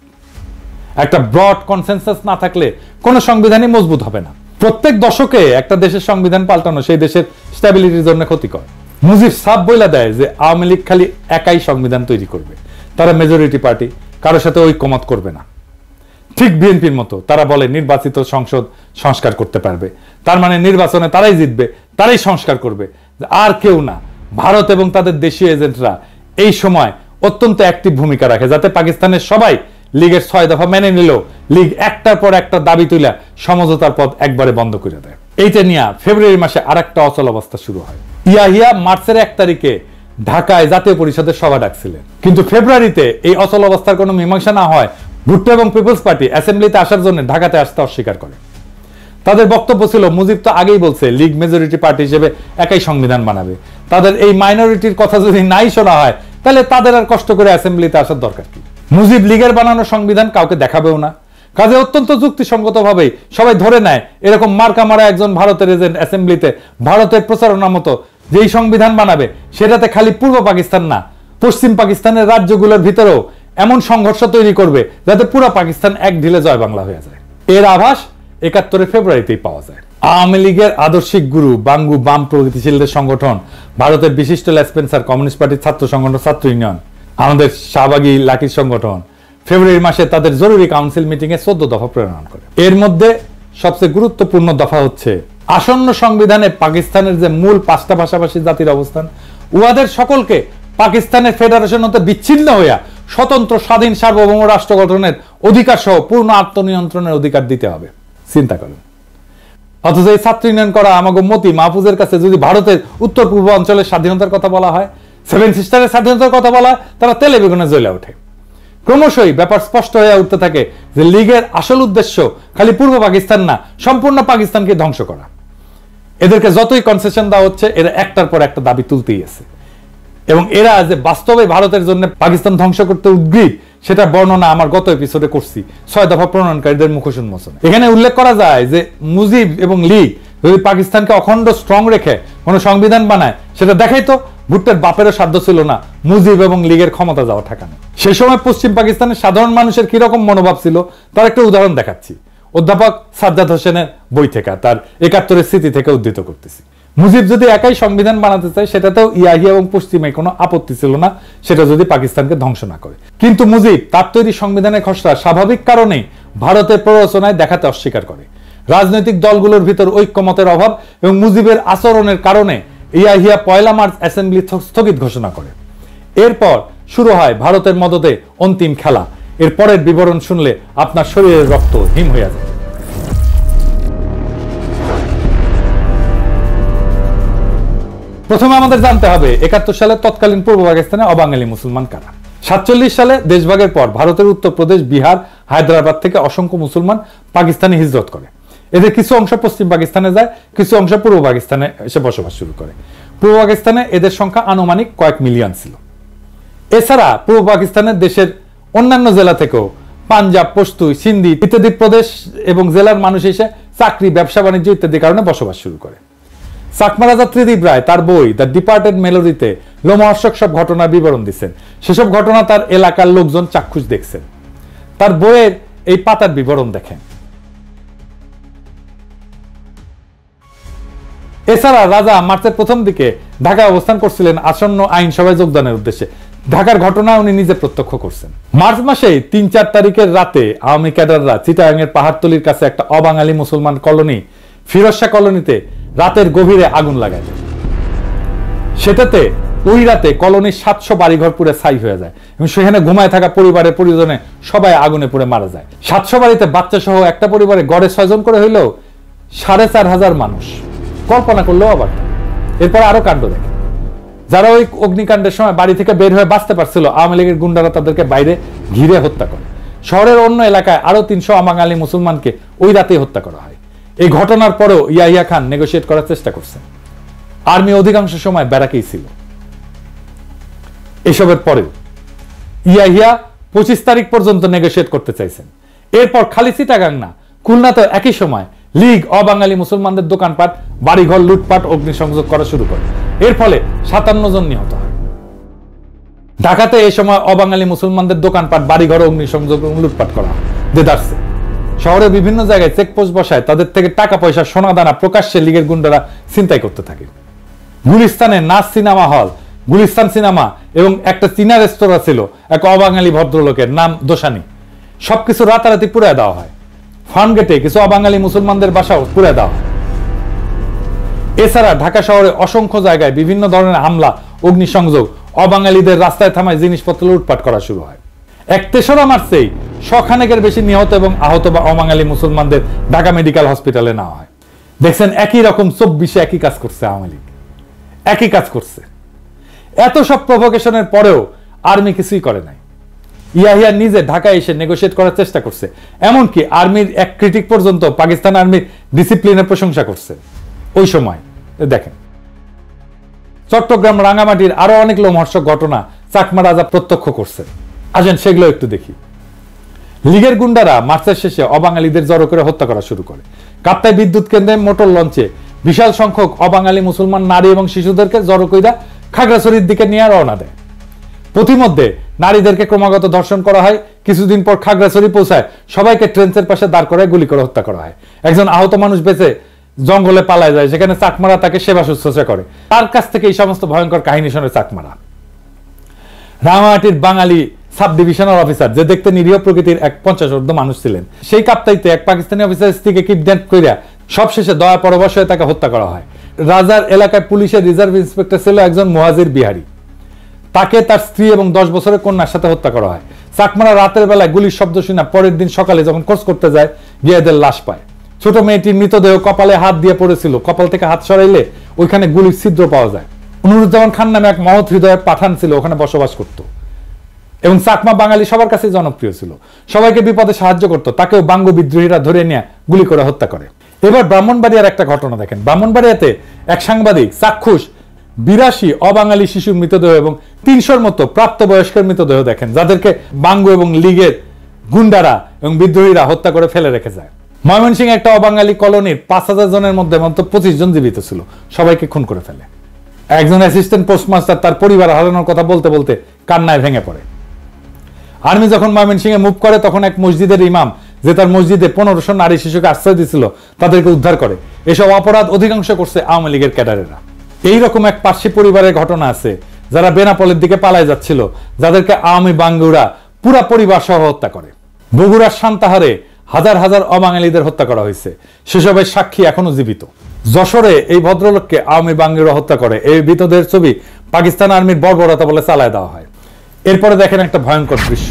একটা ব্রড কনসেনসাস না থাকলে কোনো সংবিধানই মজবুত হবে না। প্রত্যেক দশকে একটা দেশের সংবিধান পাল্টানো সেই দেশের স্ট্যাবিলিটির জন্য ক্ষতিকর। মুজিব সাফ বইলা দেয় যে আওয়ামী লীগ খালি একাই সংবিধান তৈরি করবে, তারা মেজরিটি পার্টি, কারোর সাথে ঐক্যমত করবে না। ঠিক বিএনপির মতো তারা বলে নির্বাচিত সংসদ সংস্কার করতে পারবে, তার মানে নির্বাচনে তারাই জিতবে, তারাই সংস্কার করবে, আর কেউ না। ভারত এবং তাদের দেশীয় এজেন্টরা এই সময় অত্যন্ত অ্যাক্টিভ ভূমিকা রাখে যাতে পাকিস্তানের সবাই লীগের 6 দফা মেনে নিলেও লীগ একটার পর একটা দাবি তুলে সমঝোতার পথ একবারে বন্ধ করে দেয়। এইটা নিয়ে ফেব্রুয়ারি মাসে আর একটা অচল অবস্থা শুরু হয়। ইয়াহিয়া মার্চের 1 তারিখে ঢাকায় জাতীয় পরিষদের সভা ডাকছিলেন, কিন্তু ফেব্রুয়ারিতে এই অচল অবস্থার কোনো মীমাংসা না হয় ভুট্টো এবং পিপলস পার্টি অ্যাসেম্বলিতে আসার জন্য ঢাকাতে আসতে অস্বীকার করে। তাদের বক্তব্য ছিল মুজিব তো আগেই বলছে লীগ মেজরিটি পার্টি হিসেবে একাই সংবিধান বানাবে, তাদের এই মাইনরিটির কথা যদি নাই শোনা হয় তাহলে তাদের আর কষ্ট করে অ্যাসেম্বলিতে আসার দরকার কি। মুজিব লীগের বানানো সংবিধান কাউকে দেখাবেও না, কাজে অত্যন্ত যুক্তিসঙ্গতভাবে সবাই ধরে নেয় এরকম মার্কা মারা একজন ভারতের এজেন্ট অ্যাসেম্বলিতে ভারতের প্রচারণা মতো যেই সংবিধান বানাবে সেটাতে খালি পূর্ব পাকিস্তান না, পশ্চিম পাকিস্তানের রাজ্যগুলোর ভিতরেও এমন সংঘর্ষ তৈরি করবে যাতে পুরো পাকিস্তান এক ঢিলে জয় বাংলা হয়ে যায়। এর আভাস 71 ফেব্রুয়ারিতেই পাওয়া যায়। আওয়ামী লীগের আদর্শিক গুরু বাঙ্গু বাম প্রগতিশীলদের সংগঠন, ভারতের বিশিষ্ট লেসপেন্সার কমিউনিস্ট পার্টির ছাত্র সংগঠন ছাত্র ইউনিয়ন, আমাদের শাহবাগী লাকির সংগঠন ফেব্রুয়ারি মাসে তাদের জরুরি কাউন্সিল মিটিং এ 14 দফা প্রণয়ন করে। এর মধ্যে সবচেয়ে গুরুত্বপূর্ণ দফা হচ্ছে আসন্ন সংবিধানে পাকিস্তানের যে মূল 5টা ভাষাভাষী জাতির অবস্থান, উহাদের সকলকে পাকিস্তানের ফেডারেশন হতে বিচ্ছিন্ন হইয়া স্বতন্ত্র স্বাধীন সার্বভৌম রাষ্ট্র গঠনের অধিকার সহ পূর্ণ আত্মনিয়ন্ত্রণের অধিকার দিতে হবে। চিন্তা করেন, অথচ এই ছাত্র ইউনিয়ন করা আমাকে মতি মাহফুজের কাছে যদি ভারতের উত্তর পূর্ব অঞ্চলের স্বাধীনতার কথা বলা হয়, 7 সিস্টারের স্বাধীনতার কথা বলা হয়, তারা তেলে বেগুনে জ্বলে ওঠে। ক্রমশই ব্যাপার স্পষ্ট হয়ে উঠতে থাকে যে লীগের আসল উদ্দেশ্য খালি পূর্ব পাকিস্তান না, সম্পূর্ণ পাকিস্তানকে ধ্বংস করা। এদেরকে যতই কনসেশন দেওয়া হচ্ছে এরা একটার পর একটা দাবি তুলতেই আছে এবং এরা যে বাস্তবে ভারতের জন্য পাকিস্তান ধ্বংস করতে উদ্গ্রীব সেটা বর্ণনা আমার গত এপিসোডে করছি 6 দফা প্রণয়নকারীদের মুখোশ উন্মোচন। এখানে উল্লেখ করা যায় যে মুজিব এবং লীগ যদি পাকিস্তানকে অখণ্ড স্ট্রং রেখে কোনো সংবিধান বানায় সেটা দেখাই তো ভুট্টোর বাপেরও সাধ্য ছিল না মুজিব এবং লীগের ক্ষমতা যাওয়া ঠেকানো। সে সময় পশ্চিম পাকিস্তানের সাধারণ মানুষের কিরকম মনোভাব ছিল তার একটা উদাহরণ দেখাচ্ছি, অধ্যাপক সাজ্জাদ হোসেনের বই থেকে, তার 71 স্মৃতি থেকে উদ্ধৃত করতেছি। মুজিব যদি একাই সংবিধান বানাতে চায় সেটাতেও ইয়াহিয়া এবং পশ্চিমে কোনো আপত্তি ছিল না, সেটা যদি পাকিস্তানকে ধ্বংস না করে। কিন্তু মুজিব তার তৈরি সংবিধানের খসড়া স্বাভাবিক কারণে ভারতের প্ররোচনায় দেখাতে অস্বীকার করে। রাজনৈতিক দলগুলোর ভিতর ঐক্যমতের অভাব এবং মুজিবের আচরণের কারণে ইয়াহিয়া 1 মার্চ অ্যাসেম্বলি স্থগিত ঘোষণা করে। এরপর শুরু হয় ভারতের মদতে অন্তিম খেলা। এর পরের বিবরণ শুনলে আপনার শরীরের রক্ত হিম হয়ে যায়। প্রথমে আমাদের জানতে হবে 71 সালে তৎকালীন পূর্ব পাকিস্তানে অবাঙালি মুসলমান কারা। 47 সালে দেশভাগের পর ভারতের উত্তরপ্রদেশ, বিহার, হায়দ্রাবাদ থেকে অসংখ্য মুসলমান পাকিস্তানে হিজরত করে। এদের কিছু অংশ পশ্চিম পাকিস্তানে যায়, কিছু অংশ পূর্ব পাকিস্তানে এসে বসবাস শুরু করে। পূর্ব পাকিস্তানে এদের সংখ্যা আনুমানিক কয়েক মিলিয়ন ছিল। এছাড়া পূর্ব পাকিস্তানের দেশের অন্যান্য জেলা থেকেও পাঞ্জাব, পশতু, সিন্ধি ইত্যাদি প্রদেশ এবং জেলার মানুষ এসে চাকরি, ব্যবসা বাণিজ্য ইত্যাদি কারণে বসবাস শুরু করে। চাকমা রাজা ত্রিদিব রায় তার বই দ্য ডিপার্টেড মেলোডিতে লোমহর্ষক সব ঘটনার বিবরণ দিচ্ছেন। সেসব ঘটনা তার এলাকার লোকজন চাক্ষুষ দেখছেন। তার বইয়ের এই পাতার বিবরণ দেখেন। এছাড়া রাজা মার্চের প্রথম দিকে ঢাকায় অবস্থান করছিলেন আসন্ন আইনসভায় যোগদানের উদ্দেশ্যে। ঢাকার ঘটনা উনি নিজে প্রত্যক্ষ করছেন। মার্চ মাসে ৩-৪ তারিখের রাতে আওয়ামী ক্যাডাররা চিটাগাংয়ের পাহাড়তলির কাছে একটা অবাঙালি মুসলমান কলোনি ফিরোজ শাহ কলোনিতে রাতের গভীরে আগুন লাগায় দেয়। সেটাতে ওই রাতে কলোনির ৭০০ বাড়িঘর পুড়ে ছাই হয়ে যায় এবং সেখানে ঘুমায় থাকা পরিবারের পরিজনে সবাই আগুনে পুড়ে মারা যায়। ৭০০ বাড়িতে বাচ্চা সহ একটা পরিবারে গড়ে ৬ জন করে হইলেও ৪,৫০০ মানুষ। কল্পনা করলেও অবাক। এরপর আরো কাণ্ড দেখে। যারা ওই অগ্নিকাণ্ডের সময় বাড়ি থেকে বের হয়ে বাঁচতে পারছিল, আওয়ামী লীগের গুন্ডারা তাদেরকে বাইরে ঘিরে হত্যা করে। শহরের অন্য এলাকায় আরো ৩০০ অবাঙালি মুসলমানকে ওই রাতেই হত্যা করা হয়। এই ঘটনার পরেও ইয়াহিয়া খান নেগোশিয়েট করার চেষ্টা করছেন। আর্মি অধিকাংশ সময় ব্যারাকেই ছিল। এসবের পরেও ইয়াহিয়া ২৫ তারিখ পর্যন্ত নেগোশিয়েট করতে চাইছেন। এরপর খালি চিটাগাং না, খুলনাতে একই সময় লীগ অবাঙালি মুসলমানদের দোকানপাট, বাড়িঘর লুটপাট, অগ্নিসংযোগ করা শুরু করে। এর ফলে ৫৭ জন নিহত হয়। ঢাকাতে এই সময় অবাঙালি মুসলমানদের দোকানপাট, বাড়িঘর, অগ্নিসংযোগ এবং লুটপাট করা হয় দেদারসে। শহরের বিভিন্ন জায়গায় চেকপোস্ট বসায় তাদের থেকে টাকা পয়সা, সোনা দানা প্রকাশ্যে লীগের গুন্ডারা ছিনতাই করতে থাকে। গুলিস্তানে নাচ সিনেমা হল, গুলিস্তান সিনেমা এবং একটা চীনা রেস্তোরাঁ ছিল এক অবাঙালি ভদ্রলোকের, নাম দোসানি। সবকিছু রাতারাতি পুড়ে দেওয়া হয়। ফার্মগেটে কিছু অবাঙালি মুসলমানদের বাসাও পুড়ে দেওয়া হয়। এছাড়া ঢাকা শহরে অসংখ্য জায়গায় বিভিন্ন ধরনের হামলা, অগ্নিসংযোগ, অবাঙালিদের রাস্তায় থামায় জিনিসপত্র লুটপাট করা শুরু হয়। ৩রা মার্চেই ১০০ খানেকের বেশি নিহত এবং আহত বা অবাঙালি মুসলমানদের ঢাকা মেডিকেল হসপিটালে নেওয়া হয়। দেখছেন একই রকম ২৪-এ একই কাজ করছে আওয়ামী লীগ, একই কাজ করছে। এত সব প্রভোকেশনের পরেও আর্মি কিছুই করে নাই। ইয়াহিয়া নিজে ঢাকায় এসে নেগোশিয়েট করার চেষ্টা করছে। এমনকি আর্মির এক ক্রিটিক পর্যন্ত পাকিস্তান আর্মির ডিসিপ্লিনের প্রশংসা করছে ওই সময়। দেখেন, চট্টগ্রাম, রাঙ্গামাটির আরো অনেক লোমহর্ষক ঘটনা চাকমা রাজা প্রত্যক্ষ করছে। আসেন সেগুলো একটু দেখি। লীগের গুন্ডারা মার্চের শেষে অবাঙালিদের জড়ো করে হত্যা করা শুরু করে। কাপ্তাই বিদ্যুৎ কেন্দ্রে মোটর লঞ্চে বিশাল সংখ্যক অবাঙালি মুসলমান নারী এবং শিশুদেরকে জড়ো কইরা খাগড়াছড়ির দিকে নিয়ে রওনা দেয়। প্রতিমধ্যে নারীদেরকে ক্রমাগত ধর্ষণ করা হয়। কিছুদিন পর খাগড়াছড়ি পৌঁছায় সবাইকে ট্রেন্সের পাশে দাঁড় করায় গুলি করে হত্যা করা হয়। একজন আহত মানুষ বেঁচে জঙ্গলে পালায় যায়, সেখানে চাকমারা তাকে সেবা শুশ্রূষা করে। তার কাছ থেকে এই সমস্ত ভয়ঙ্কর কাহিনী শোনে চাকমারা। রাঙামাটির বাঙালি সাব ডিভিশনাল অফিসার, যে দেখতে নিরীহ প্রকৃতির এক ৫০ মানুষ ছিলেন, সেই কাপ্তাইতে এক পাকিস্তানি অফিসার স্ত্রীকে কিডন্যাপ কইরা সবশেষে দয়া পরবশ হয়ে তাকে হত্যা করা হয়। রাজার এলাকায় পুলিশের রিজার্ভ ইন্সপেক্টর ছিল একজন মুহাজির বিহারি। তাকে তার স্ত্রী এবং ১০ বছরের কন্যার সাথে হত্যা করা হয়। চাকমারা রাতের বেলায় গুলির শব্দ শুনে পরের দিন সকালে যখন খোঁজ করতে যায়, গিয়ে এদের লাশ পায়। ছোট মেয়েটির মৃতদেহ কপালে হাত দিয়ে পড়েছিল। কপাল থেকে হাত সরাইলে ওইখানে গুলির ছিদ্র পাওয়া যায়। নুরুজ্জামান খান নামে এক মহৎ হৃদয়ের পাঠান ছিল, ওখানে বসবাস করত এবং চাকমা বাঙালি সবার কাছে জনপ্রিয় ছিল। সবাইকে বিপদে সাহায্য করত। তাকেও বাঙ্গ বিদ্রোহীরা ধরে নিয়ে গুলি করে হত্যা করে। এবার ব্রাহ্মণবাড়িয়ার একটা ঘটনা দেখেন। ব্রাহ্মণবাড়িয়াতে এক সাংবাদিক চাক্ষুষ ৮২ অবাঙালি শিশুর মৃতদেহ এবং ৩০০-র মতো প্রাপ্তবয়স্কের মৃতদেহ দেখেন, যাদেরকে বাঙ্গ এবং লীগের গুন্ডারা এবং বিদ্রোহীরা হত্যা করে ফেলে রেখে যায়। ময়মনসিংহে একটা অবাঙালি কলোনির ৫,০০০ জনের মধ্যে মাত্র ২৫ জন জীবিত ছিল, সবাইকে খুন করে ফেলে। একজন অ্যাসিস্ট্যান্ট পোস্টমাস্টার তার পরিবার হারানোর কথা বলতে বলতে কান্নায় ভেঙে পড়ে। আর্মি যখন ময়মনসিংহে মুভ করে, তখন এক মসজিদের ইমাম, যে তার মসজিদে ১৫০০ নারী শিশুকে আশ্রয় দিয়েছিল, তাদেরকে উদ্ধার করে। এসব অপরাধ অধিকাংশ করছে আওয়ামী লীগের ক্যাডারেরা। এইরকম এক পার্সি পরিবারের ঘটনা আছে, যারা বেনাপোলের দিকে পালায় যাচ্ছিল, যাদেরকে আওয়ামী বাঙ্গুরা পুরা পরিবার সহ হত্যা করে। বগুড়ার সান্তাহারে হাজার হাজার অবাঙালিদের হত্যা করা হয়েছে, সেসবের সাক্ষী এখনো জীবিত। যশোরে এই ভদ্রলোককে আওয়ামী বাঙ্গুরা হত্যা করে। এই মৃতদের ছবি পাকিস্তান আর্মির বর্বরতা বলে চালায় দেওয়া হয়। এরপরে দেখেন একটা ভয়ঙ্কর দৃশ্য।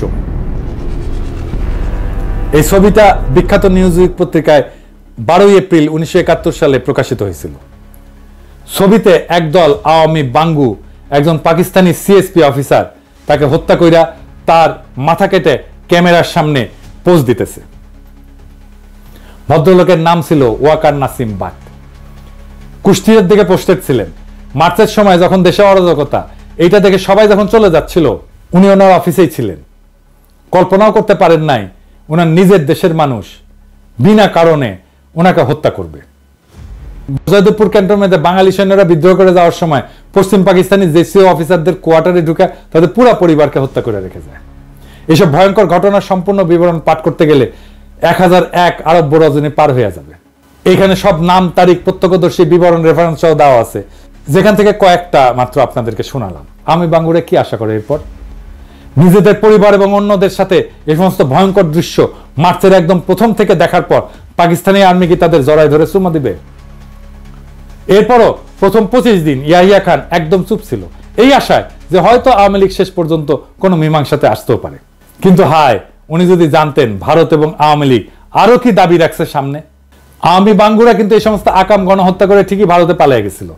এই ছবিটা বিখ্যাত নিউজউইক পত্রিকায় ১২ এপ্রিল ১৯৭১ সালে প্রকাশিত হয়েছিল। ছবিতে একদল আওয়ামী বাঙ্গু একজন পাকিস্তানি সিএসপি অফিসার তাকে হত্যা কইরা তার মাথা কেটে ক্যামেরার সামনে পোজ দিতেছে। ভদ্রলোকের নাম ছিল ওয়াকার নাসিম বাট। কুষ্টিয়ার দিকে পোস্টেড ছিলেন। মার্চের সময় যখন দেশে অরাজকতা, এইটা দেখে সবাই যখন চলে যাচ্ছিল, উনি ওনার অফিসেই ছিলেন। কল্পনাও করতে পারেন নাই ওনার নিজের দেশের মানুষ বিনা কারণে ওনাকে হত্যা করবে। জয়দেবপুর ক্যান্টনমেন্টে বাঙালি সৈন্যরা বিদ্রোহ করে যাওয়ার সময় পশ্চিম পাকিস্তানি জেসিও অফিসারদের কোয়ার্টারে ঢুকে তাদের পুরো পরিবারকে হত্যা করে রেখে যায়। এসব ভয়ঙ্কর ঘটনার সম্পূর্ণ বিবরণ পাঠ করতে গেলে 1001 আরব রজনী পার হয়ে যাবে। এখানে সব নাম, তারিখ, প্রত্যক্ষদর্শী, বিবরণ, রেফারেন্স সহ দেওয়া আছে, যেখান থেকে কয়েকটা মাত্র আপনাদেরকে শোনালাম। আমি বাঙ্গুরে কি আশা করে এরপর নিজেদের পরিবার এবং অন্যদের সাথে এই সমস্ত ভয়ঙ্কর দৃশ্য মার্চের একদম প্রথম থেকে দেখার পর পাকিস্তানি আর্মি কি তাদের জড়ায় ধরে চুমা দিবে? এরপরও প্রথম 25 দিন ইয়াহিয়া খান একদম চুপ ছিল, এই আশায় যে হয়তো আওয়ামী লীগ শেষ পর্যন্ত কোনো মীমাংসাতে আসতেও পারে। কিন্তু হায়, উনি যদি জানতেন ভারত এবং আওয়ামী লীগ আরো কি দাবি রাখছে সামনে। আওয়ামী বাঙ্গুরা কিন্তু এই সমস্ত আকাম গণহত্যা করে ঠিকই ভারতে পালিয়ে গেছিল।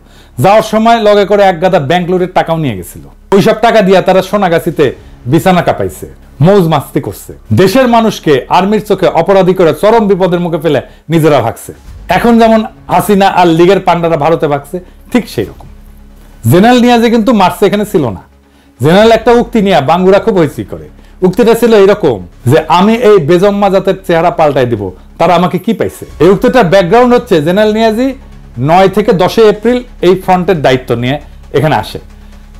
যাওয়ার সময় লগে করে এক গাদা ব্যাংক লুটের টাকাও নিয়ে গেছিল। ওইসব টাকা দিয়ে তারা সোনাগাছিতে বিছানা কাঁপাইছে, মৌজ মাস্তি করছে, দেশের মানুষকে আর্মির চোখে অপরাধী করে চরম বিপদের মুখে ফেলে নিজেরা ভাগছে। এখন যেমন হাসিনা আর লীগের পান্ডারা ভারতে ভাগছে, ঠিক সেই রকম। জেনারেল নিয়াজে কিন্তু মার্চে এখানে ছিল না। জেনারেল একটা উক্তি নিয়ে বাঙ্গুরা খুব হইচি করে। উক্তিটা ছিল এরকম যে আমি এই বেজম্মা জাতের চেহারা পাল্টাই দিব, তারা আমাকে কি পাইছে। এই উক্তিটার ব্যাকগ্রাউন্ড হচ্ছে জেনারেল নিয়াজি 9 থেকে 10 এপ্রিল এই ফ্রন্টের দায়িত্ব নিয়ে এখানে আসে।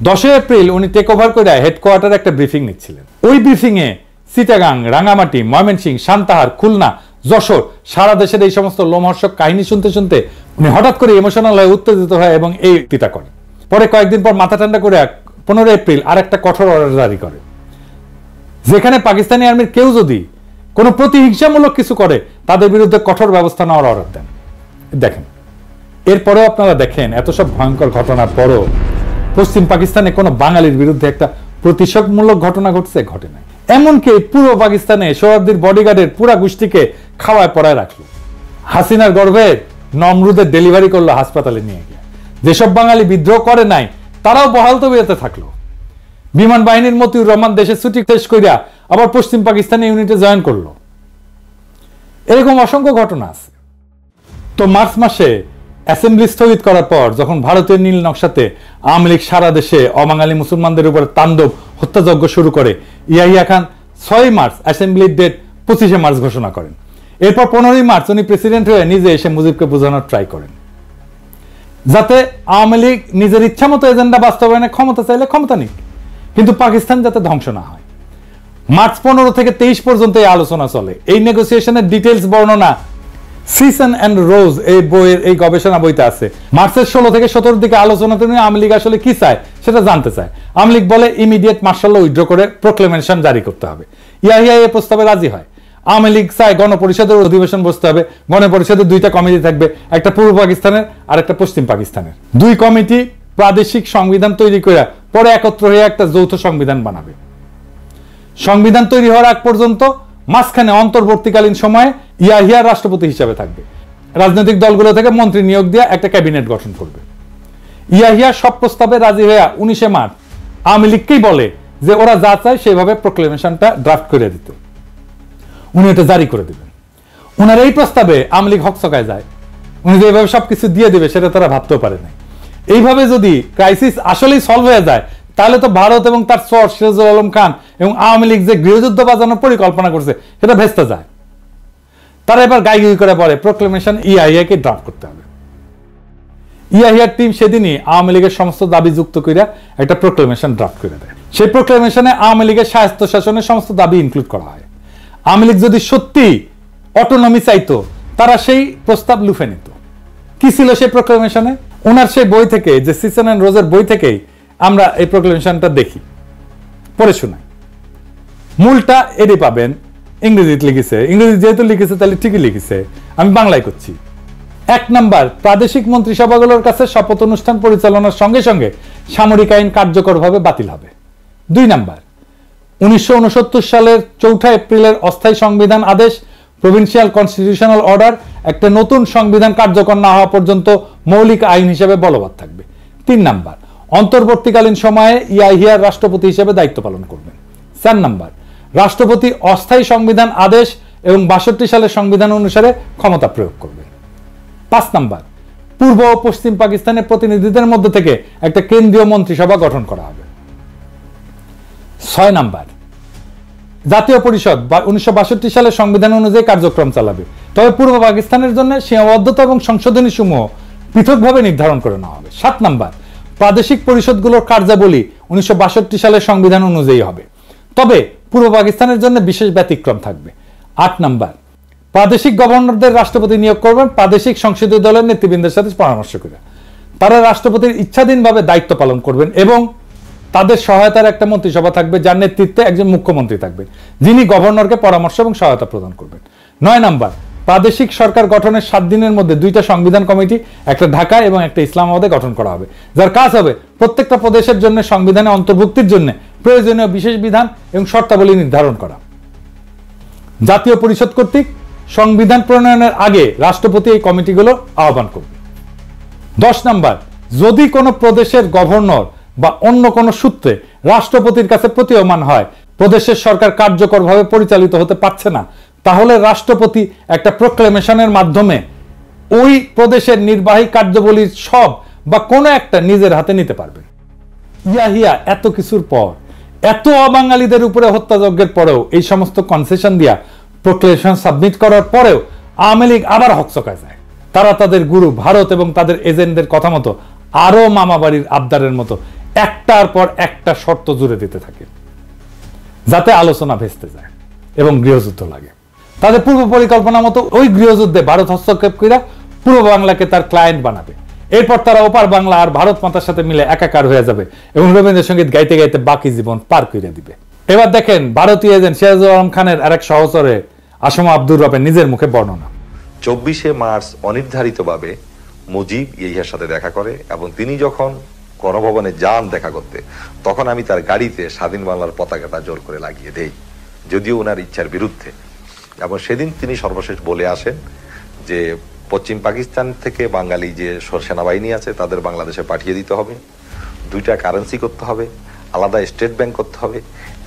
10 এপ্রিল উনি টেক ওভার করে হেডকোয়ার্টারে একটা ব্রিফিং নিচ্ছিলেন। ওই ব্রিফিং এ চিটাগাং, রাঙামাটি, ময়মনসিংহ, সান্তাহার, খুলনা, যশোর, সারা দেশের এই সমস্ত লোমহর্ষক কাহিনী শুনতে শুনতে উনি হঠাৎ করে ইমোশনাল হয়ে উত্তেজিত হয় এবং এই উক্তিটা করেন। পরে কয়েকদিন পর মাথা ঠান্ডা করে 15 এপ্রিল আর একটা কঠোর অর্ডার জারি করে, যেখানে পাকিস্তানি আর্মির কেউ যদি কোনো প্রতিহিংসামূলক কিছু করে তাদের বিরুদ্ধে কঠোর ব্যবস্থা নেওয়ার অর্ডার দেন। দেখেন, এরপরেও আপনারা দেখেন এত সব ভয়ঙ্কর ঘটনার পরও পশ্চিম পাকিস্তানে কোনো বাঙালির বিরুদ্ধে একটা প্রতিশোধমূলক ঘটনা ঘটছে? ঘটে নাই। এমনকি পূর্ব পাকিস্তানে সোহরাওয়ার্দীর বডিগার্ডের পুরা গোষ্ঠীকে খাওয়ায় পড়ায় রাখলো। হাসিনার গর্ভে নমরুদের ডেলিভারি করলো হাসপাতালে নিয়ে গিয়ে। যেসব বাঙালি বিদ্রোহ করে নাই তারাও বহাল তবিয়তে থাকলো। বিমান বাহিনীর মতিউর রহমান দেশে ছুটি শেষ কইরা আবার পশ্চিম পাকিস্তানি ইউনিটে জয়েন করলো। এরকম অসংখ্য ঘটনা আছে। তো মার্চ মাসে অ্যাসেম্বলি স্থগিত করার পর যখন ভারতীয় নীল নকশাতে আওয়ামী লীগ সারা দেশে অবাঙালি মুসলমানদের উপর তাণ্ডব হত্যাযজ্ঞ শুরু করে, Yahya Khan 6 March অ্যাসেম্বলির date 25 March ঘোষণা করেন। এরপর 15 মার্চ উনি প্রেসিডেন্ট হয়ে নিজে এসে মুজিবকে বোঝানোর ট্রাই করেন, যাতে আওয়ামী লীগ নিজের ইচ্ছা মতো এজেন্ডা বাস্তবায়নে ক্ষমতা চাইলে ক্ষমতা নিক, কিন্তু পাকিস্তান যাতে ধ্বংস না হয়। মার্চ 15 থেকে 23 পর্যন্ত এই আলোচনা চলে। এই নেগোসিয়েশনের ডিটেইলস বর্ণনা সিজন এন্ড রোজ এই বইয়ের এই গবেষণা বইতে আছে। মার্চের 16 থেকে 17 দিকে আলোচনাতে নিয়ে আওয়ামী লীগ আসলে কি চায় সেটা জানতে চায়। আওয়ামী লীগ বলে ইমিডিয়েট মার্শাল ল উইথড্র করে প্রোক্লেমেশন জারি করতে হবে। ইয়াহিয়া এই প্রস্তাবে রাজি হয়। আওয়ামী লীগ চায় গণপরিষদের অধিবেশন বসতে হবে। গণপরিষদের 2টা কমিটি থাকবে, একটা পূর্ব পাকিস্তানের আর একটা পশ্চিম পাকিস্তানের। 2 কমিটি প্রাদেশিক সংবিধান তৈরি করে পরে একত্র হয়ে একটা যৌথ সংবিধান বানাবে। সংবিধান তৈরি হওয়ার আগ পর্যন্ত মাঝখানে অন্তর্বর্তীকালীন সময়ে ইয়াহিয়া রাষ্ট্রপতি হিসেবে থাকবে। রাজনৈতিক দলগুলো থেকে মন্ত্রী নিয়োগ দিয়ে একটা ক্যাবিনেট গঠন করবে। ইয়াহিয়া সব প্রস্তাবে রাজি হয়ে 19 মার্চ আওয়ামী লীগকেই বলে যে ওরা যা চায় সেভাবে প্রোক্লেমেশনটা ড্রাফট করে দিতে, উনি এটা জারি করে দিবেন। ওনার এই প্রস্তাবে আওয়ামী লীগ হকচকায় যায়। উনি যে এইভাবে সবকিছু দিয়ে দিবে সেটা তারা ভাবতেও পারে নাই। এইভাবে যদি ক্রাইসিস আসলেই সলভ হয়ে যায় তাহলে তো ভারত এবং তার সর সিরাজুল আলম খান এবং আওয়ামী লীগ যে গৃহযুদ্ধ বাজানোর পরিকল্পনা করছে সেটা ভেস্তে যায়। তারা এবার গাইগুই করে বলে প্রোক্লেমেশন ইয়াহিয়াকে ড্রাফট করতে হবে। ইয়াহিয়ার টিম সেদিনই আওয়ামী লীগের সমস্ত দাবি যুক্ত করে একটা প্রোক্লেমেশন ড্রাফট করে দেয়। সেই প্রোক্লেমেশনে আওয়ামী লীগের স্বায়ত্তশাসনের সমস্ত দাবি ইনক্লুড করা হয়। আওয়ামী লীগ যদি সত্যি অটোনমি চাইতো তারা সেই প্রস্তাব লুফে নিত। কি ছিল সেই প্রোক্লেমেশনে? ওনার সেই বই থেকে, যে সিজন এন্ড রোজের বই থেকেই আমরা এই প্রোক্লেমেশনটা দেখি, পড়ে শোনাই। মূলটা এডি পাবেন, ইংরেজিতে লিখেছে। ইংরেজি যেহেতু লিখেছে তাহলে ঠিকই লিখেছে, আমি বাংলায় করছি। 1 নাম্বার, প্রাদেশিক মন্ত্রিসভাগুলোর কাছে শপথ অনুষ্ঠান পরিচালনার সঙ্গে সঙ্গে সামরিক আইন কার্যকরভাবে বাতিল হবে। 2 নাম্বার, 1969 সালের 4 এপ্রিলের অস্থায়ী সংবিধান আদেশ, প্রভিন্সিয়াল কনস্টিটিউশনাল অর্ডার একটা নতুন সংবিধান কার্যকর না হওয়া পর্যন্ত মৌলিক আইন হিসেবে বলবৎ থাকবে। 3 নাম্বার, অন্তর্বর্তীকালীন সময়ে ইয়াহিয়া রাষ্ট্রপতি হিসেবে দায়িত্ব পালন করবেন। 4 নাম্বার, রাষ্ট্রপতি অস্থায়ী সংবিধান আদেশ এবং 62 সালের সংবিধান অনুসারে ক্ষমতা প্রয়োগ করবেন। 5 নাম্বার, পূর্ব ও পশ্চিম পাকিস্তানের প্রতিনিধিদের মধ্যে থেকে একটা কেন্দ্রীয় মন্ত্রিসভা গঠন করা হবে। 6 নাম্বার, জাতীয় পরিষদ 1962 সালের সংবিধান অনুযায়ী কার্যক্রম চালাবে। তবে পূর্ব পাকিস্তানের জন্য সীমাবদ্ধতা এবং সংশোধনী সমূহ পৃথকভাবে নির্ধারণ করে নেওয়া হবে। 7 নাম্বার, প্রাদেশিক পরিষদগুলোর কার্যাবলী 1962 সালের সংবিধান অনুযায়ী হবে, তবে পূর্ব পাকিস্তানের জন্য বিশেষ ব্যতিক্রম থাকবে। 8 নাম্বার, প্রাদেশিক গভর্নরদের রাষ্ট্রপতি নিয়োগ করবেন প্রাদেশিক সংসদীয় দলের নেতৃবৃন্দের সাথে পরামর্শ করে। তারা রাষ্ট্রপতির ইচ্ছাধীনভাবে দায়িত্ব পালন করবেন এবং তাদের সহায়তার একটা মন্ত্রিসভা থাকবে যার নেতৃত্বে একজন মুখ্যমন্ত্রী থাকবেন, যিনি গভর্নরকে পরামর্শ এবং সহায়তা প্রদান করবেন। 9 নাম্বার, প্রাদেশিক সরকার গঠনের 7 দিনের মধ্যে 2টা সংবিধান কমিটি, একটা ঢাকায় এবং একটা ইসলামাবাদে গঠন করা হবে, যার কাজ হবে প্রত্যেকটা প্রদেশের জন্য সংবিধানে অন্তর্ভুক্তির জন্য প্রয়োজনীয় বিশেষ বিধান এবং শর্তাবলী নির্ধারণ করা। জাতীয় পরিষদ কর্তৃক সংবিধান প্রণয়নের আগে রাষ্ট্রপতি এই কমিটিগুলো আহ্বান করবে। 10 নাম্বার, যদি কোনো প্রদেশের গভর্নর বা অন্য কোনো সূত্রে রাষ্ট্রপতির কাছে প্রতীয়মান হয় প্রদেশের সরকার কার্যকরভাবে পরিচালিত হতে পারছে না, তাহলে রাষ্ট্রপতি একটা প্রোক্লেমেশনের মাধ্যমে ওই প্রদেশের নির্বাহী কার্যাবলীর সব বা কোনো একটা নিজের হাতে নিতে পারবেন। ইয়াহিয়া এত কিছুর পর, এত অবাঙালিদের উপরে হত্যাযজ্ঞের পরেও, এই সমস্ত কনসেশন দিয়া প্রোক্লেমেশন সাবমিট করার পরেও আওয়ামী লীগ আবার হকচকায় যায়। তারা তাদের গুরু ভারত এবং তাদের এজেন্টদের কথা মতো আরো মামাবাড়ির আবদারের মতো একটার পর একটা শর্ত জুড়ে দিতে থাকে, যাতে আলোচনা ভেস্তে যায় এবং গৃহযুদ্ধ লাগে। তাদের পূর্ব পরিকল্পনা মতো ওই গৃহযুদ্ধে ভারত হস্তক্ষেপ করে পূর্ব বাংলাকে তার ক্লায়েন্ট বানাবে। এরপর তারা ওপার বাংলা আর ভারত মাতার সাথে মিলে একাকার হয়ে যাবে এবং রবীন্দ্রসঙ্গীত গাইতে গাইতে বাকি জীবন পার করে দিবে। এবার দেখেন ভারতীয় এজেন্ট সিরাজুল আলম খানের আরেক সহচরে আসমা আব্দুর রবের নিজের মুখে বর্ণনা। 24শে মার্চ অনির্ধারিতভাবে মুজিব ইয়াহিয়ার সাথে দেখা করে এবং তিনি যখন গণভবনে যান দেখা করতে, তখন আমি তার গাড়িতে স্বাধীন বাংলার পতাকাটা জোর করে লাগিয়ে দেই, যদিও ওনার ইচ্ছার বিরুদ্ধে। এবং সেদিন তিনি সর্বশেষ বলে আসেন যে পশ্চিম পাকিস্তান থেকে বাঙালি যে সেনাবাহিনী আছে তাদের বাংলাদেশে পাঠিয়ে দিতে হবে, 2টা কারেন্সি করতে হবে, আলাদা স্টেট ব্যাংক করতে হবে,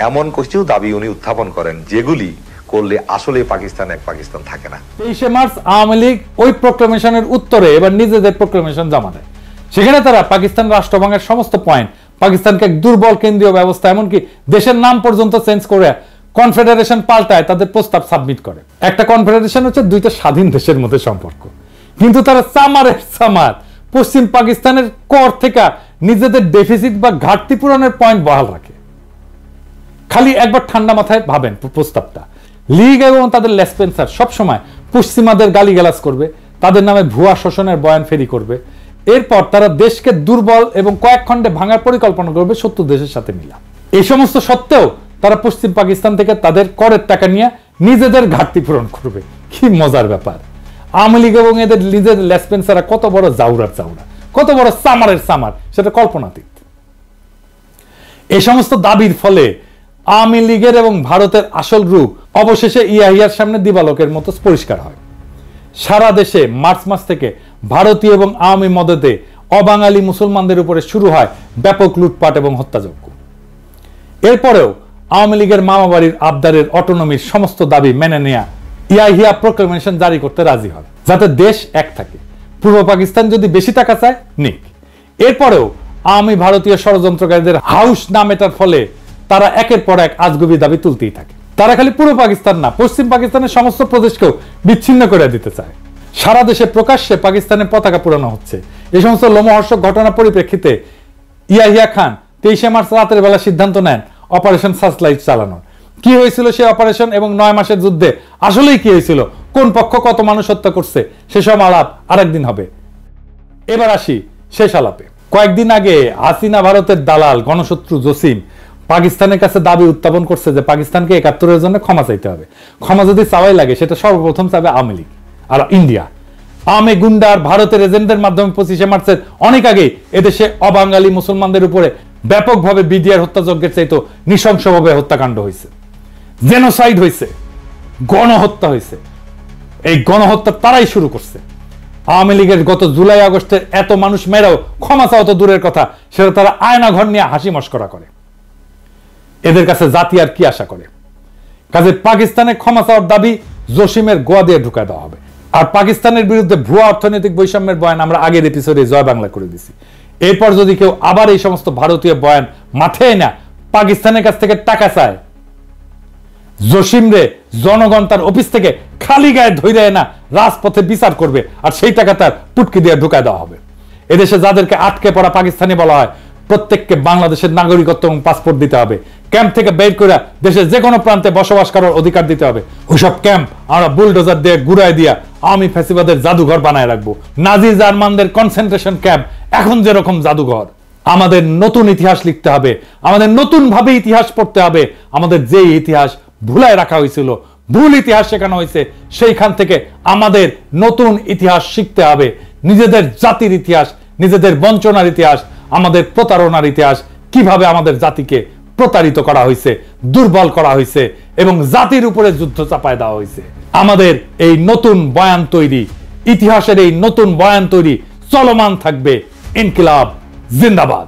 এমন কিছু দাবি উনি উত্থাপন করেন যেগুলি করলে আসলে পাকিস্তান এক পাকিস্তান থাকে না। 23শে মার্চ আওয়ামী লীগ ওই প্রোক্লেমেশনের উত্তরে এবার নিজেদের প্রোক্লেমেশন জমা দেয়। সেখানে তারা পাকিস্তান রাষ্ট্রভাঙের সমস্ত পয়েন্ট, পাকিস্তানকে এক দুর্বল কেন্দ্রীয় ব্যবস্থা, এমনকি দেশের নাম পর্যন্ত চেঞ্জ করে কনফেডারেশন পাল্টায় তাদের প্রস্তাব সাবমিট করে। একটা কনফেডারেশন হচ্ছে 2টা স্বাধীন দেশের মধ্যে সম্পর্ক, কিন্তু তারা সামার পশ্চিম পাকিস্তানের কর থেকে নিজেদের ডেফিসিট বা ঘাটতি পূরণের পয়েন্ট বহাল রাখে। খালি একবার ঠান্ডা মাথায় ভাবেন প্রস্তাবটা। লীগ এবং তাদের লেসপেন্সার সবসময় পশ্চিমাদের গালিগালাজ করবে, তাদের নামে ভুয়া শোষণের বয়ান ফেরি করবে। এরপর তারা দেশকে দুর্বল এবং কয়েক খণ্ডে ভাঙার পরিকল্পনা করবে শত্রু দেশের সাথে মিলা। এই সমস্ত সত্ত্বেও তারা পশ্চিম পাকিস্তান থেকে তাদের করের টাকা নিয়ে নিজেদের ঘাটতি পূরণ করবে। কি মজার ব্যাপার! আওয়ামী লীগ এবং এদের নিজের লেসপেন্সাররা কত বড় জাউরার জাউরা, কত বড় সামারের সামার, সেটা কল্পনাতীত। এই সমস্ত দাবির ফলে আওয়ামী লীগের এবং ভারতের আসল রূপ অবশেষে ইয়াহিয়ার সামনে দিবালোকের মতো পরিষ্কার হয়। সারা দেশে মার্চ মাস থেকে ভারতীয় এবং আওয়ামী মদতে অবাঙালি মুসলমানদের উপরে শুরু হয় ব্যাপক লুটপাট এবং হত্যাযজ্ঞ। এরপরেও আওয়ামী লীগের মামাবাড়ির আবদারের অটোনমির সমস্ত দাবি মেনে নেয়া ইয়াহিয়া প্রোক্লেমেশন জারি করতে রাজি হয়, যাতে দেশ এক থাকে। পূর্ব পাকিস্তান যদি বেশি টাকা চায় নিক। এরপরেও আওয়ামী ভারতীয় ষড়যন্ত্রকারীদের হাউস না মেটার ফলে তারা একের পর এক আজগুবি দাবি তুলতেই থাকে। তারা খালি পূর্ব পাকিস্তান না, পশ্চিম পাকিস্তানের সমস্ত প্রদেশকেও বিচ্ছিন্ন করে দিতে চায়। সারা দেশে প্রকাশ্যে পাকিস্তানের পতাকা পুরানো হচ্ছে। এই সমস্ত লোমহর্ষক ঘটনার পরিপ্রেক্ষিতে ইয়াহিয়া খান 23শে মার্চ রাতের বেলা সিদ্ধান্ত নেন অপারেশন সার্চলাইট চালানোর। কি হয়েছিল সেই অপারেশন এবং 9 মাসের যুদ্ধে আসলেই কি হয়েছিল, কোন পক্ষ কত মানুষ হত্যা করছে, সেসব আলাপ আরেকদিন হবে। এবার আসি শেষ আলাপে। কয়েকদিন আগে হাসিনা ভারতের দালাল গণশত্রু জসিম পাকিস্তানের কাছে দাবি উত্থাপন করছে যে পাকিস্তানকে 71-এর জন্য ক্ষমা চাইতে হবে। ক্ষমা যদি চাওয়াই লাগে সেটা সর্বপ্রথম চাবে আওয়ামী লীগ আর ইন্ডিয়া। আওয়ামী গুন্ডার ভারতের এজেন্টদের মাধ্যমে 25শে মার্চের অনেক আগে এদেশে অবাঙালি মুসলমানদের উপরে ব্যাপকভাবে বিডিআর হত্যাযজ্ঞের চাইতো নৃশংসভাবে হত্যাকাণ্ড হয়েছে, জেনোসাইড হয়েছে, গণহত্যা হয়েছে। এই গণহত্যা তারাই শুরু করছে। আওয়ামী লীগের গত জুলাই আগস্টে এত মানুষ মেরাও ক্ষমা চাওয়া তো দূরের কথা, সেটা তারা আয়না ঘর নিয়ে হাসি মস্করা করে। এদের কাছে জাতি আর কি আশা করে? কাজে পাকিস্তানের ক্ষমা চাওয়ার দাবি জসিমের গোয়া দিয়ে ঢুকায় দেওয়া হবে। আর পাকিস্তানের বিরুদ্ধে ভুয়া অর্থনৈতিক বৈষম্যের বয়ান আমরা আগের এপিসোডে জয় বাংলা করে দিছি। এরপর যদি কেউ আবার এই সমস্ত ভারতীয় বয়ান মাথায় না পাকিস্তানের কাছ থেকে টাকা চায়, জসিমরে জনগণ তার অফিস থেকে খালি গায়ে ধরে না রাজপথে বিচার করবে, আর সেই টাকা তার পুটকি দিয়ে ঢুকায় দেওয়া হবে। এদেশে যাদেরকে আটকে পড়া পাকিস্তানি বলা হয়, প্রত্যেককে বাংলাদেশের নাগরিকত্ব এবং পাসপোর্ট দিতে হবে। ক্যাম্প থেকে বের করে দেশের যে কোনো প্রান্তে বসবাস করার অধিকার দিতে হবে। ওইসব ক্যাম্প আমরা বুলডোজার দিয়ে ঘুরায় দিয়া আওয়ামী ফ্যাসিবাদের জাদুঘর বানায় রাখবো। নাজি জার্মানদের কনসেন্ট্রেশন ক্যাম্প এখন যেরকম জাদুঘর। আমাদের নতুন ইতিহাস লিখতে হবে, আমাদের নতুন ভাবে ইতিহাস পড়তে হবে। আমাদের যে ইতিহাস ভুলায় রাখা হয়েছিল, ভুল ইতিহাস শেখানো হয়েছে, সেইখান থেকে আমাদের নতুন ইতিহাস শিখতে হবে। নিজেদের জাতির ইতিহাস, নিজেদের বঞ্চনার ইতিহাস, আমাদের প্রতারণার ইতিহাস, কিভাবে আমাদের জাতিকে প্রতারিত করা হয়েছে, দুর্বল করা হয়েছে এবং জাতির উপরে যুদ্ধ চাপায় দেওয়া হয়েছে। আমাদের এই নতুন বয়ান তৈরি, ইতিহাসের এই নতুন বয়ান তৈরি চলমান থাকবে। ইনকিলাব জিন্দাবাদ।